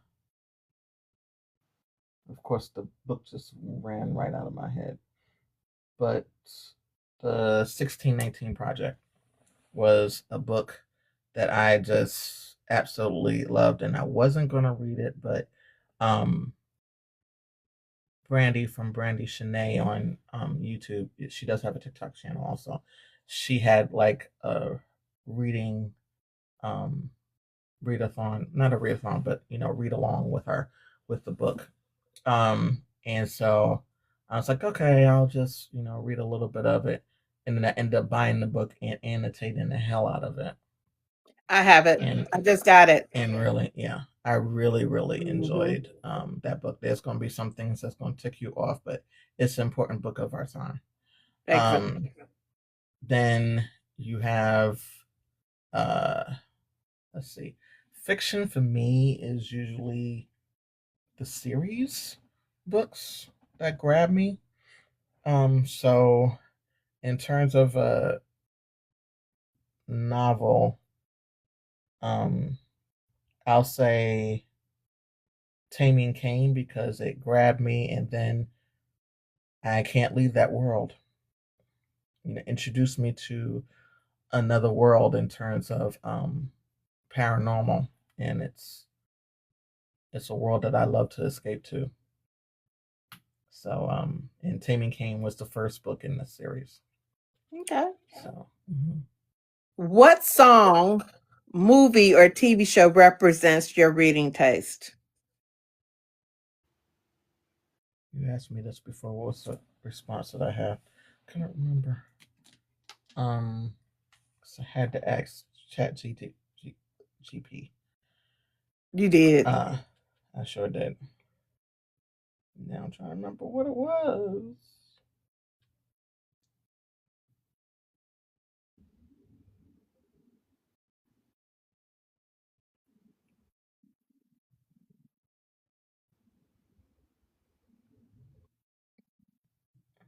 Speaker 2: course, the book just ran right out of my head. But the 1619 Project was a book that I just absolutely loved, and I wasn't going to read it, but um, Brandy from Brandy Shanae on YouTube, she does have a TikTok channel also. She had like a reading um, readathon, not a readathon, but read along with her with the book. And so I was like, okay, I'll just read a little bit of it, and then I ended up buying the book and annotating the hell out of it.
Speaker 1: I have it.
Speaker 2: And
Speaker 1: I just got it.
Speaker 2: really, yeah, I really
Speaker 1: Hmm.
Speaker 2: enjoyed that book. There's going to be some things that's going to tick you off, but it's an important book of our time.
Speaker 1: Exactly.
Speaker 2: Then you have uh let's see, fiction for me is usually the series books that grab me. So in terms of a novel, um, I'll say Taming Kane because it grabbed me, and then I can't leave that world. Introduced me to another world in terms of paranormal, and it's a world that I love to escape to. So, and Taming Kane was the first book in the series.
Speaker 1: Okay.
Speaker 2: So,
Speaker 1: What song, movie, or TV show represents your reading taste?
Speaker 2: you asked me this before. What was the response that I have? I can't remember. Um, so I had to ask Chat GP.
Speaker 1: You did.
Speaker 2: I sure did. Now I'm trying to remember what it was.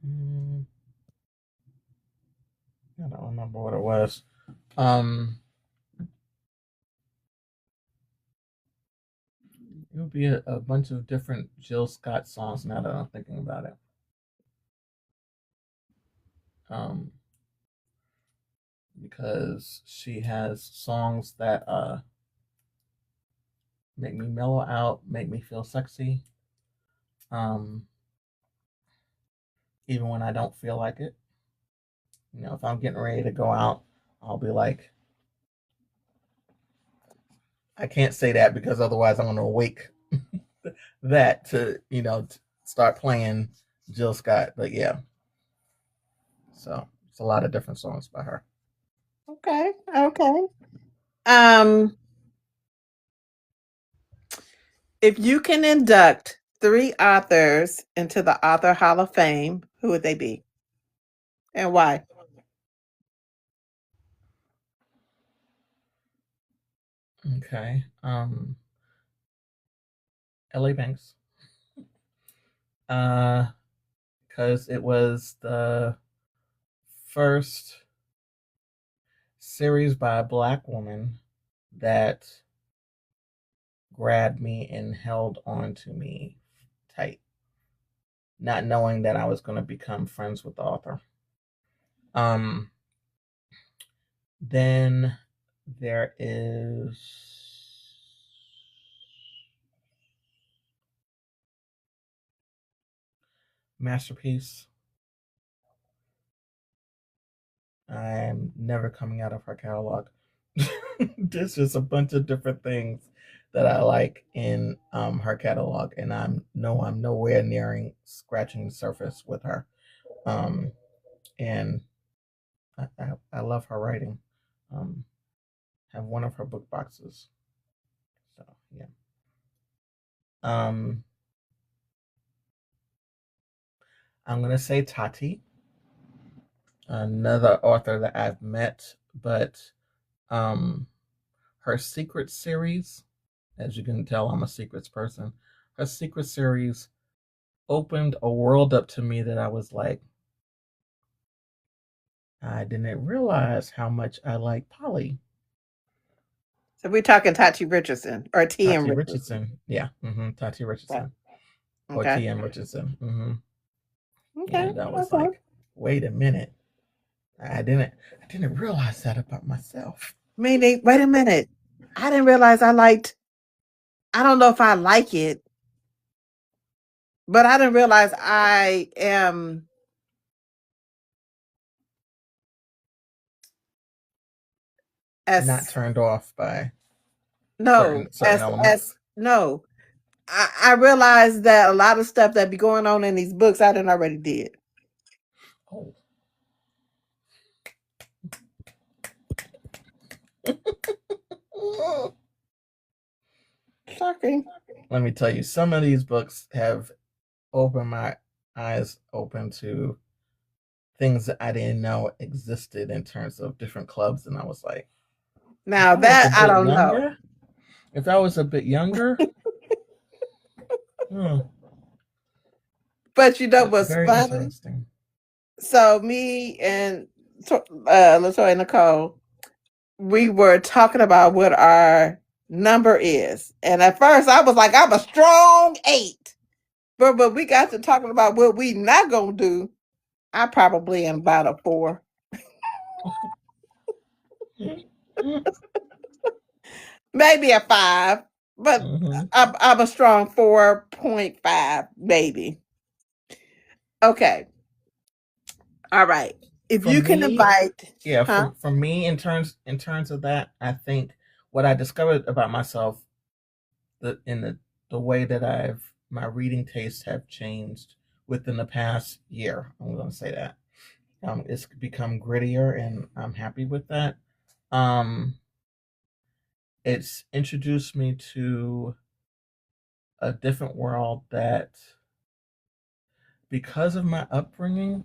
Speaker 2: Mm, I don't remember what it was. Um, it would be a bunch of different Jill Scott songs. Now that I'm thinking about it, um, because she has songs that make me mellow out, make me feel sexy, um, even when I don't feel like it. If I'm getting ready to go out, I'll be like, I can't say that because otherwise I'm going to wake that to start playing Jill Scott. But yeah, so it's a lot of different songs by her.
Speaker 1: Okay. Okay. Um, if you can induct three authors into the Author Hall of Fame, who would they be and why?
Speaker 2: Okay. LA Banks. Uh because it was the first series by a black woman that grabbed me and held on to me tight, not knowing that I was going to become friends with the author. Um, then there is Masterpiece. I'm never coming out of her catalog. There's just a bunch of different things that I like in her catalog, and I'm nowhere nearing scratching the surface with her. Um, and I love her writing. Um, have one of her book boxes. So yeah. Um, I'm gonna say Tati, another author that I've met, but um, her Secret series, as you can tell, I'm a secrets person. Her Secret series opened a world up to me that I was like, I didn't realize how much I like Polly.
Speaker 1: So we're talking Tati Richardson or T.M.
Speaker 2: Tati
Speaker 1: Richardson.
Speaker 2: Richardson. Yeah. Tati
Speaker 1: Yeah.
Speaker 2: Richardson. Or
Speaker 1: Okay.
Speaker 2: T.M. Richardson.
Speaker 1: Okay.
Speaker 2: And I was
Speaker 1: Okay.
Speaker 2: like, wait a minute. I didn't realize that about myself.
Speaker 1: Meaning, wait a minute. I didn't realize I liked. I don't know if I like it, but I didn't realize I am
Speaker 2: Not
Speaker 1: as
Speaker 2: turned off by
Speaker 1: no
Speaker 2: certain elements.
Speaker 1: as no. I realized that a lot of stuff that be going on in these books I didn't already did.
Speaker 2: Oh.
Speaker 1: Shocking.
Speaker 2: Let me tell you, some of these books have opened my eyes open to things that I didn't know existed in terms of different clubs, and I was like, if
Speaker 1: Now
Speaker 2: I was a
Speaker 1: that I
Speaker 2: bit
Speaker 1: don't know.
Speaker 2: younger, if I was a bit younger, hmm,
Speaker 1: But you know what's
Speaker 2: very
Speaker 1: funny?
Speaker 2: interesting.
Speaker 1: So me and Latoya and Nicole, we were talking about what our number is. And at first I was like, I'm a strong 8. But we got to talking about what we not gonna do. I probably am about a 4. Maybe a 5. But
Speaker 2: Mm-hmm.
Speaker 1: I'm a strong 4.5, maybe. Okay. All right. If
Speaker 2: For
Speaker 1: you can
Speaker 2: me,
Speaker 1: invite,
Speaker 2: yeah,
Speaker 1: huh?
Speaker 2: for me in terms of that, I think what I discovered about myself, the way that I've my reading tastes have changed within the past year. I'm going to say that it's become grittier, and I'm happy with that. Um, it's introduced me to a different world that, because of my upbringing,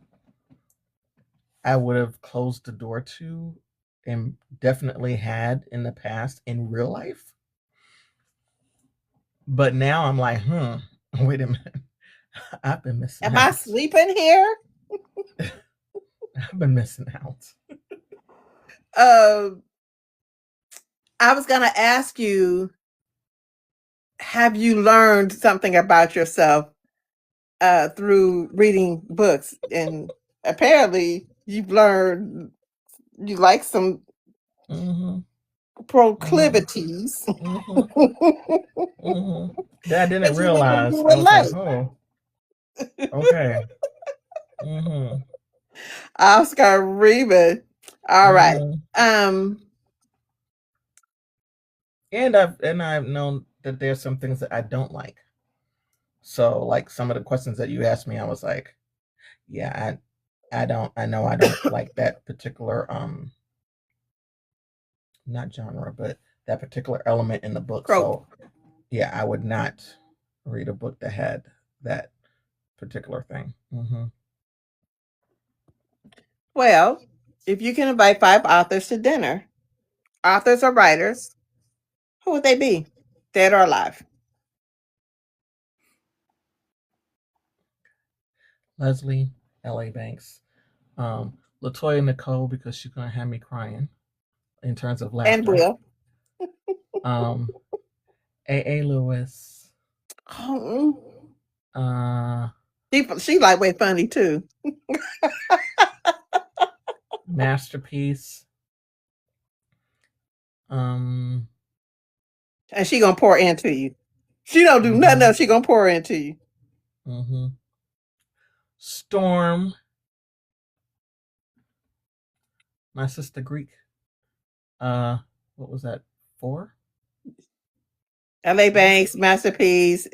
Speaker 2: I would have closed the door to, and definitely had in the past in real life. But now I'm like, wait a minute. I've been missing
Speaker 1: Am I
Speaker 2: out.
Speaker 1: sleeping here?
Speaker 2: I've been missing out.
Speaker 1: Uh, I was gonna ask you, have you learned something about yourself through reading books? And apparently, you've learned you like some
Speaker 2: Mm-hmm. Mm-hmm.
Speaker 1: proclivities
Speaker 2: Mm-hmm. Mm-hmm. That I didn't
Speaker 1: that you need to
Speaker 2: realize.
Speaker 1: do
Speaker 2: I
Speaker 1: it
Speaker 2: was like,
Speaker 1: late.
Speaker 2: oh, okay. Mm-hmm.
Speaker 1: Oscar Reba. All right.
Speaker 2: Mm-hmm.
Speaker 1: Um,
Speaker 2: And I've known that there's some things that I don't like. So like some of the questions that you asked me, I was like, yeah, I know I don't like that particular not genre, but that particular element in the book.
Speaker 1: trope.
Speaker 2: So yeah, I would not read a book that had that particular thing.
Speaker 1: Well, if you can invite 5 authors to dinner, authors or writers, who would they be? Dead or alive?
Speaker 2: Leslie, L.A. Banks, Latoya Nicole, because she's gonna have me crying in terms of
Speaker 1: And
Speaker 2: laughter.
Speaker 1: Will.
Speaker 2: Um, A. Lewis,
Speaker 1: Oh,
Speaker 2: uh,
Speaker 1: she lightweight funny too.
Speaker 2: Masterpiece, um,
Speaker 1: And she gonna pour into you. She don't do nothing
Speaker 2: mm-hmm,
Speaker 1: else. She gonna pour into you.
Speaker 2: mm-hmm. Storm, my sister Greek. What was that? 4?
Speaker 1: LA Banks, Masterpiece,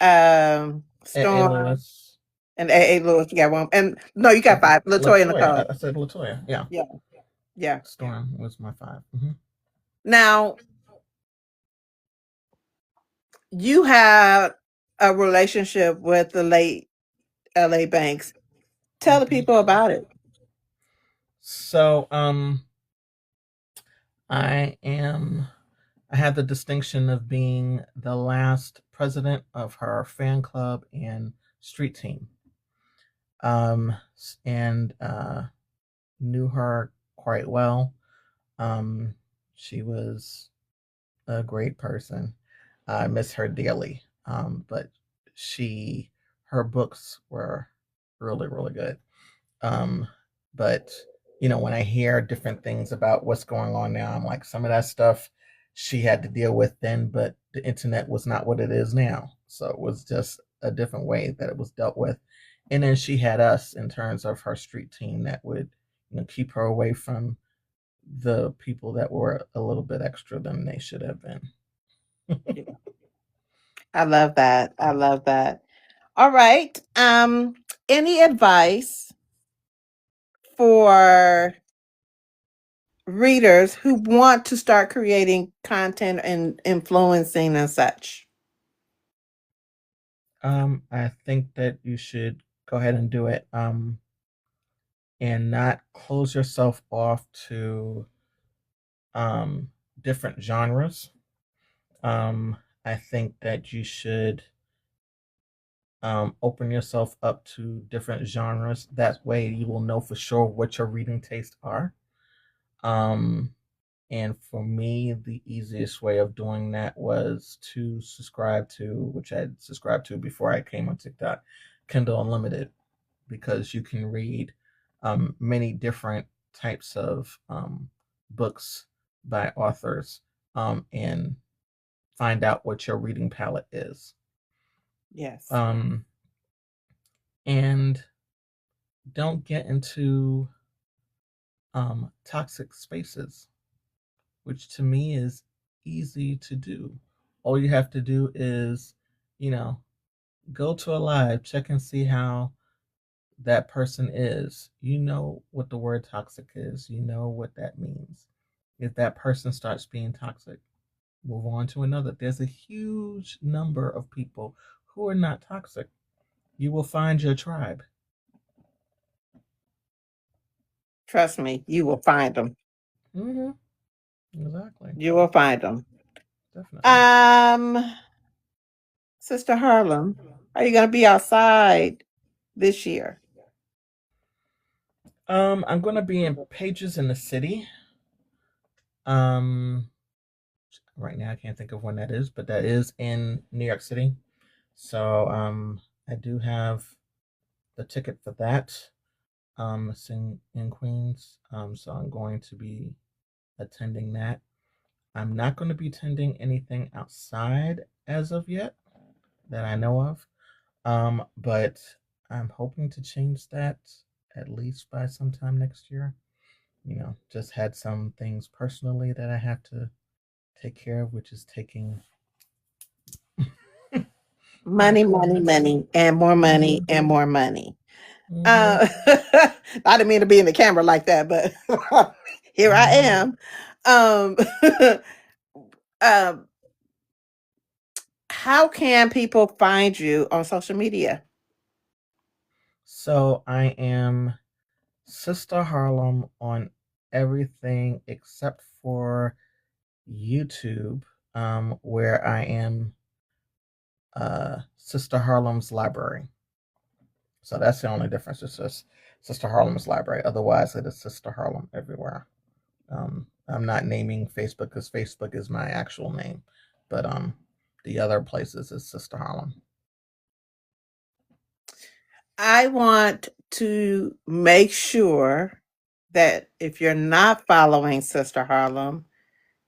Speaker 2: A.
Speaker 1: Storm,
Speaker 2: Lewis.
Speaker 1: and A. Lewis. You got one. And no, you got 5. Latoya and
Speaker 2: Latoya.
Speaker 1: Nicole.
Speaker 2: I said Latoya. Yeah.
Speaker 1: Yeah. Yeah.
Speaker 2: Storm was my 5.
Speaker 1: Now, you had a relationship with the late LA Banks. Tell the people about it.
Speaker 2: So, I had the distinction of being the last president of her fan club and street team. And knew her quite well. She was a great person. I miss her dearly. But her books were really, really good. But when I hear different things about what's going on now, I'm like, some of that stuff she had to deal with then, but the internet was not what it is now. So it was just a different way that it was dealt with. And then she had us in terms of her street team that would keep her away from the people that were a little bit extra than they should have been.
Speaker 1: I love that. I love that. All right. Any advice for readers who want to start creating content and influencing and such?
Speaker 2: I think that you should go ahead and do it. And not close yourself off to different genres. I think that you should open yourself up to different genres. That way, you will know for sure what your reading tastes are. Um, and for me, the easiest way of doing that was to subscribe to, which I had subscribed to before I came on TikTok, Kindle Unlimited, because you can read many different types of books by authors and find out what your reading palette is.
Speaker 1: Yes.
Speaker 2: And don't get into toxic spaces, which to me is easy to do. All you have to do is, go to a live, check and see how that person is. You know what the word toxic is, you know what that means. If that person starts being toxic, move on to another. There's a huge number of people who are not toxic. You will find your tribe.
Speaker 1: Trust me, you will find them.
Speaker 2: Mm-hmm. Exactly.
Speaker 1: You will find them.
Speaker 2: Definitely.
Speaker 1: Sister Harlem, are you going to be outside this year?
Speaker 2: I'm gonna be in Pages in the City. Um, right now I can't think of when that is, but that is in New York City. So I do have the ticket for that. Sing in Queens. So I'm going to be attending that. I'm not going to be attending anything outside as of yet that I know of. But I'm hoping to change that at least by sometime next year. Just had some things personally that I have to take care of, which is taking
Speaker 1: Money, money, money, and more money, and more money.
Speaker 2: Mm-hmm.
Speaker 1: I didn't mean to be in the camera like that, but here I am. Um, um, how can people find you on social media?
Speaker 2: So I am Sister Harlem on everything except for YouTube, where I am Sister Harlem's Library. So that's the only difference. It's just Sister Harlem's Library. Otherwise, it is Sister Harlem everywhere. I'm not naming Facebook because Facebook is my actual name, but the other places is Sister Harlem.
Speaker 1: I want to make sure that if you're not following Sister Harlem,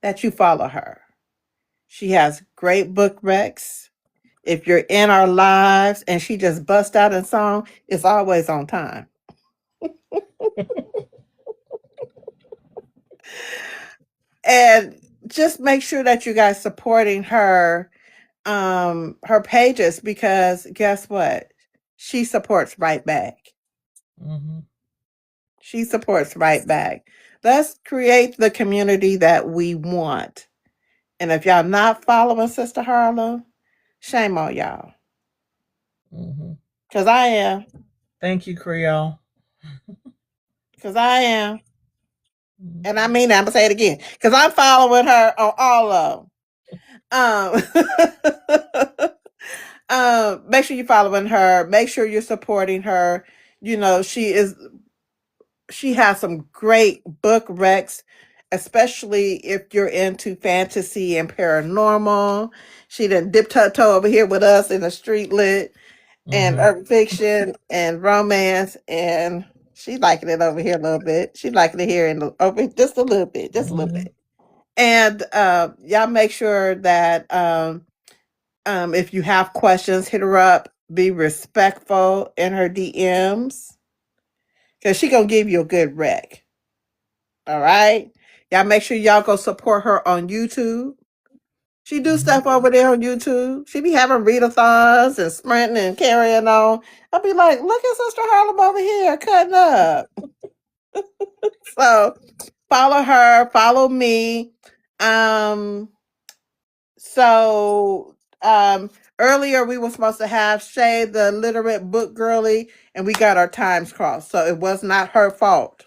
Speaker 1: that you follow her. She has great book recs. If you're in our lives and she just bust out in song, it's always on time. And just make sure that you guys supporting her pages, because guess what? She supports right back.
Speaker 2: Mm-hmm.
Speaker 1: She supports right back. Let's create the community that we want. And if y'all not following Sister Harlem, shame on y'all.
Speaker 2: Mm-hmm.
Speaker 1: Cause I am.
Speaker 2: Thank you, Creole.
Speaker 1: Cause I am.
Speaker 2: Mm-hmm.
Speaker 1: And I mean that, I'm gonna say it again. Cause I'm following her on all of them. Make sure you're following her. Make sure you're supporting her. You know, she has some great book recs, especially if you're into fantasy and paranormal. She done dipped her toe over here with us in the street lit and
Speaker 2: Mm-hmm.
Speaker 1: urban fiction and romance, and she's liking it over here a little bit. She's liking it here in the over just a little bit, just a little
Speaker 2: Mm-hmm.
Speaker 1: bit. And y'all make sure that if you have questions, hit her up. Be respectful in her DMs, because she gonna give you a good rec. All right. Y'all make sure y'all go support her on YouTube. She do
Speaker 2: Mm-hmm.
Speaker 1: stuff over there on YouTube. She be having readathons and sprinting and carrying on. I'll be like, look at Sister Harlem over here cutting up. So follow her, follow me. Um, so earlier we were supposed to have Shay, the literate book girly, and we got our times crossed. So it was not her fault.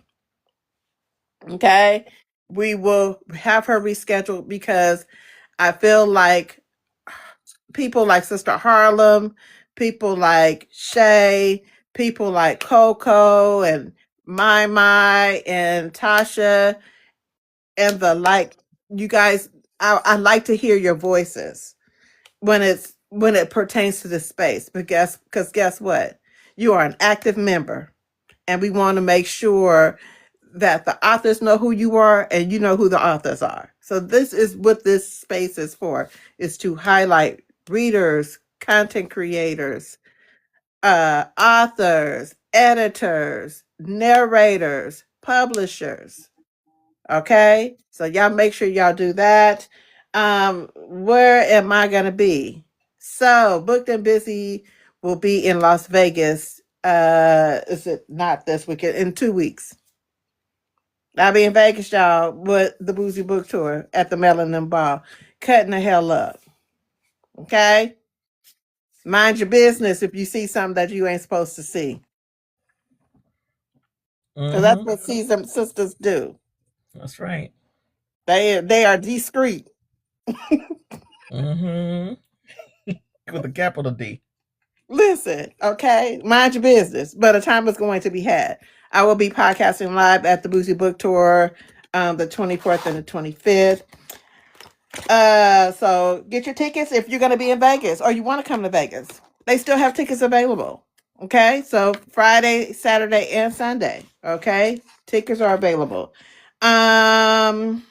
Speaker 1: Okay. We will have her rescheduled because I feel like people like Sister Harlem, people like Shay, people like Coco and Mai and Tasha and the like, you guys, I like to hear your voices when it pertains to this space. But guess what? You are an active member, and we want to make sure that the authors know who you are and you know who the authors are. So this is what this space is for, is to highlight readers, content creators, authors, editors, narrators, publishers. Okay? So y'all make sure y'all do that. Where am I gonna be? So Booked and Busy will be in Las Vegas. Is it not this weekend? In 2 weeks. I'll be in Vegas, y'all, with the Boozy Book Tour at the Melanin Ball. Cutting the hell up. Okay? Mind your business if you see something that you ain't supposed to see. Because that's
Speaker 2: Mm-hmm.
Speaker 1: what seasoned sisters do.
Speaker 2: That's right.
Speaker 1: They are discreet.
Speaker 2: Mm-hmm. With a capital D.
Speaker 1: Listen, okay? Mind your business. But a time is going to be had. I will be podcasting live at the Boozy Book Tour the 24th and the 25th. So get your tickets if you're going to be in Vegas or you want to come to Vegas. They still have tickets available. Okay, so Friday, Saturday, and Sunday. Okay, tickets are available. As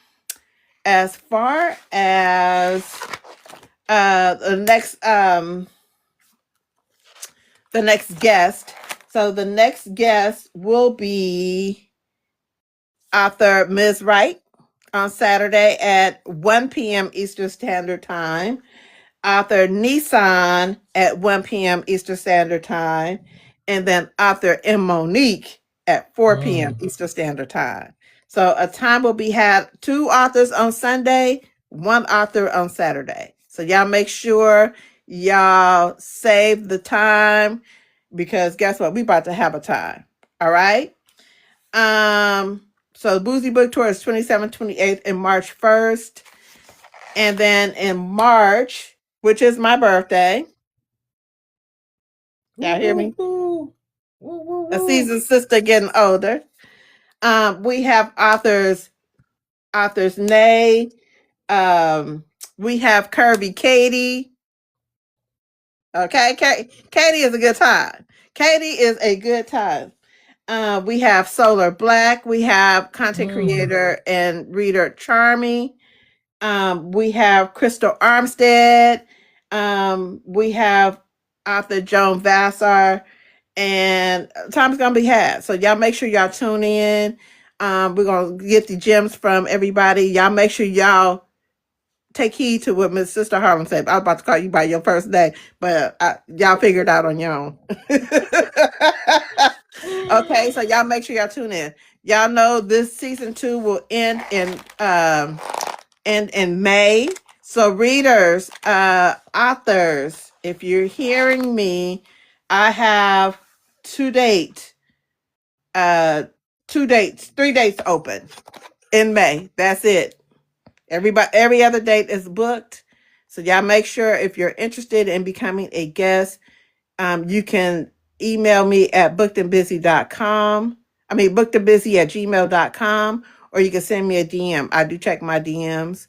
Speaker 1: far as the next guest, so the next guest will be author Ms. Wright on Saturday at 1 p.m. Eastern Standard Time. Author Nissan at 1 p.m. Eastern Standard Time, and then author M. Monique at 4 p.m. Eastern Standard Time. So a time will be had, 2 authors on Sunday, 1 author on Saturday. So y'all make sure y'all save the time, because guess what? We about to have a time. All right. So Boozy Book Tour is 27th, 28th, and March 1st. And then in March, which is my birthday. Y'all hear me? A seasoned sister getting older. We have authors Nay. We have Kirby Katie. Okay, Katie is a good time. Katie is a good time. We have Solar Black. We have content creator and reader Charmy. We have Crystal Armstead. We have author Joan Vassar, and time's gonna be had. So y'all make sure y'all tune in. We're gonna get the gems from everybody. Y'all make sure y'all take heed to what Miss Sister Harlem said. I was about to call you by your first name, but y'all figure it out on your own. Okay, so y'all make sure y'all tune in. Y'all know this season 2 will end in May. So readers, authors, if you're hearing me, I have two date, uh, 3 dates open in May. That's it. Every other date is booked. So y'all make sure if you're interested in becoming a guest, you can email me at bookedandbizzie.com. I mean, bookedandbizzie@gmail.com, or you can send me a DM. I do check my DMs.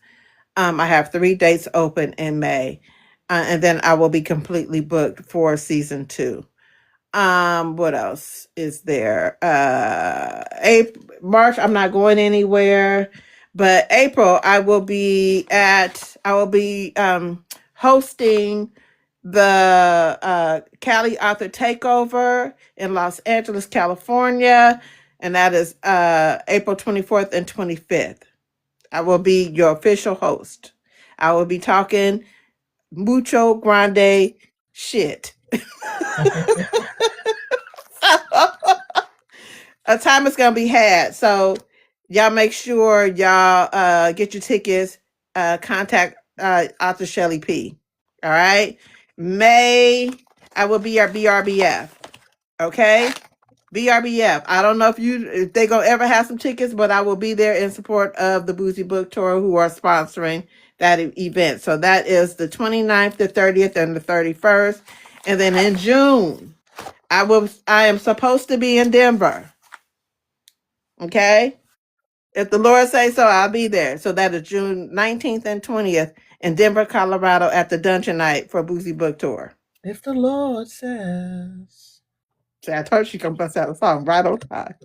Speaker 1: I have 3 dates open in May, and then I will be completely booked for season 2. What else is there? March, I'm not going anywhere, but April, I will be hosting the Cali Author Takeover in Los Angeles, California, and that is April 24th and 25th. I will be your official host. I will be talking mucho grande shit. A time is gonna be had. So y'all make sure y'all get your tickets. Contact author Shelly P. All right. May I will be your BRBF. Okay. BRBF. I don't know if they gonna ever have some tickets, but I will be there in support of the Boozy Book Tour, who are sponsoring that event. So that is the 29th, the 30th, and the 31st. And then in June, I am supposed to be in Denver. Okay. If the Lord say so, I'll be there. So that is June 19th and 20th in Denver, Colorado at the Dungeon Night for Boozy Book Tour.
Speaker 2: If the Lord says.
Speaker 1: See, I told you gonna bust out a song right on time.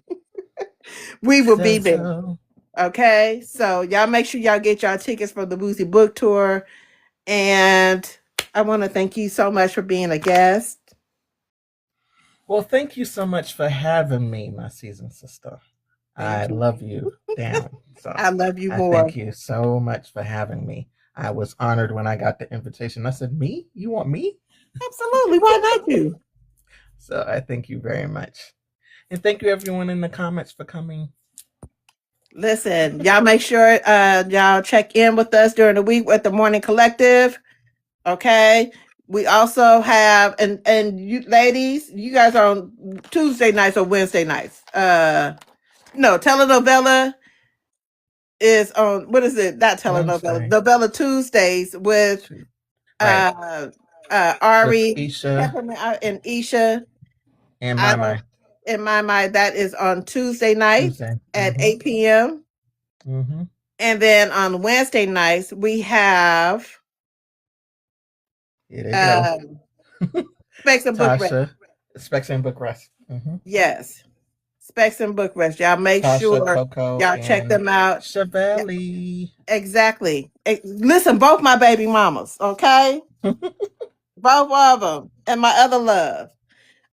Speaker 1: We will be there.
Speaker 2: So.
Speaker 1: Okay. So y'all make sure y'all get y'all tickets for the Boozy Book Tour. And I want to thank you so much for being a guest.
Speaker 2: Well, thank you so much for having me, my seasoned sister. I love you down. So
Speaker 1: I love you
Speaker 2: I
Speaker 1: more.
Speaker 2: thank you so much for having me. I was honored when I got the invitation. I said, "Me? You want me?"
Speaker 1: Absolutely. Why not you?
Speaker 2: So I thank you very much. And thank you everyone in the comments for coming.
Speaker 1: Listen, y'all make sure y'all check in with us during the week with the Morning Collective. Okay. We also have and you ladies, you guys are on Tuesday nights or Wednesday nights. No, telenovela is on, what is it? Not telenovela.
Speaker 2: Wednesday.
Speaker 1: Novella Tuesdays with
Speaker 2: Right. With
Speaker 1: Ari,
Speaker 2: Isha
Speaker 1: Peppermint, and Isha.
Speaker 2: and
Speaker 1: I
Speaker 2: my
Speaker 1: don't,
Speaker 2: my
Speaker 1: in my mind, that is on Tuesday nights
Speaker 2: Tuesday.
Speaker 1: at 8 p.m.
Speaker 2: Mm-hmm.
Speaker 1: And then on Wednesday nights, we have
Speaker 2: Here they go.
Speaker 1: Specs and Book Rest.
Speaker 2: Tasha, Specs and Book Rest. Mm-hmm.
Speaker 1: Yes. Specs and Book Rest. Y'all make
Speaker 2: Tasha,
Speaker 1: sure
Speaker 2: Coco,
Speaker 1: y'all check
Speaker 2: and
Speaker 1: them out. Yeah,
Speaker 2: Chevelle.
Speaker 1: exactly. Listen, both my baby mamas, okay? Both of them. And my other love.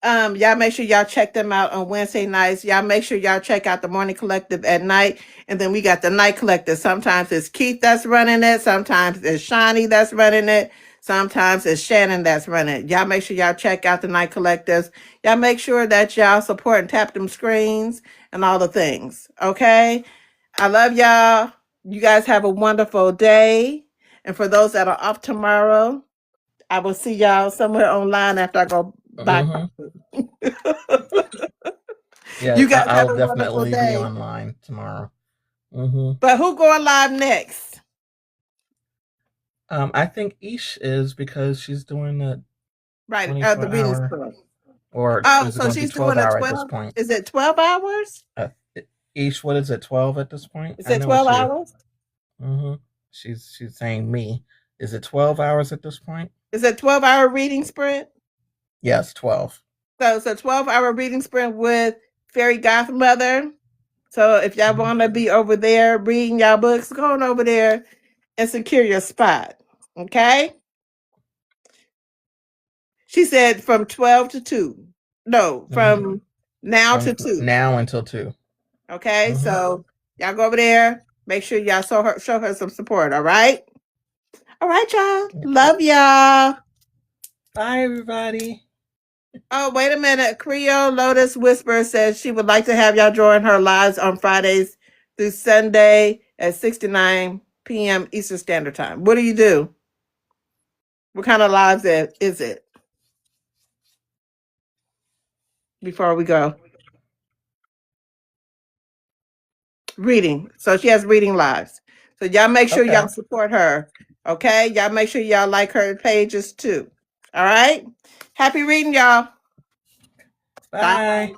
Speaker 1: Y'all make sure y'all check them out on Wednesday nights. Y'all make sure y'all check out the Morning Collective at night. And then we got the Night Collective. Sometimes it's Keith that's running it. Sometimes it's Shawnee that's running it. Sometimes it's Shannon that's running it. Y'all make sure y'all check out the Night Collectives. Y'all make sure that y'all support and tap them screens and all the things. Okay? I love y'all. You guys have a wonderful day. And for those that are off tomorrow, I will see y'all somewhere online after I go back.
Speaker 2: Mm-hmm. Yeah,
Speaker 1: You guys have
Speaker 2: I'll
Speaker 1: a wonderful
Speaker 2: definitely be
Speaker 1: day.
Speaker 2: online tomorrow. Mm-hmm.
Speaker 1: But who going live next?
Speaker 2: I think Ish is because she's doing the
Speaker 1: Right, the
Speaker 2: 24
Speaker 1: reading
Speaker 2: hour,
Speaker 1: school.
Speaker 2: or
Speaker 1: Oh,
Speaker 2: is it
Speaker 1: so
Speaker 2: going to be
Speaker 1: she's
Speaker 2: 12
Speaker 1: doing a
Speaker 2: hour at this
Speaker 1: 12.
Speaker 2: point?
Speaker 1: Is it 12 hours?
Speaker 2: Ish, what is it, 12 at this point?
Speaker 1: Is
Speaker 2: I
Speaker 1: it
Speaker 2: know it's
Speaker 1: 12
Speaker 2: you.
Speaker 1: hours?
Speaker 2: Mm-hmm. She's saying me. Is it 12 hours at this point?
Speaker 1: Is it 12-hour reading sprint?
Speaker 2: Yes, 12.
Speaker 1: So it's a 12-hour reading sprint with Fairy Godmother. So if y'all want to be over there reading y'all books, go on over there and secure your spot. Okay? She said from 12 to 2. No, from now to 2.
Speaker 2: Now until 2.
Speaker 1: Okay, so y'all go over there. Make sure y'all show her some support. All right. All right, y'all. Love y'all.
Speaker 2: Bye, everybody.
Speaker 1: Oh, wait a minute. Creole Lotus Whisper says she would like to have y'all join her lives on Fridays through Sunday at 6 to 9 p.m. Eastern Standard Time. What do you do? What kind of lives is it? Before we go. Reading. So she has reading lives. So y'all make sure y'all support her. Okay? Y'all make sure y'all like her pages too. All right? Happy reading, y'all.
Speaker 2: Bye.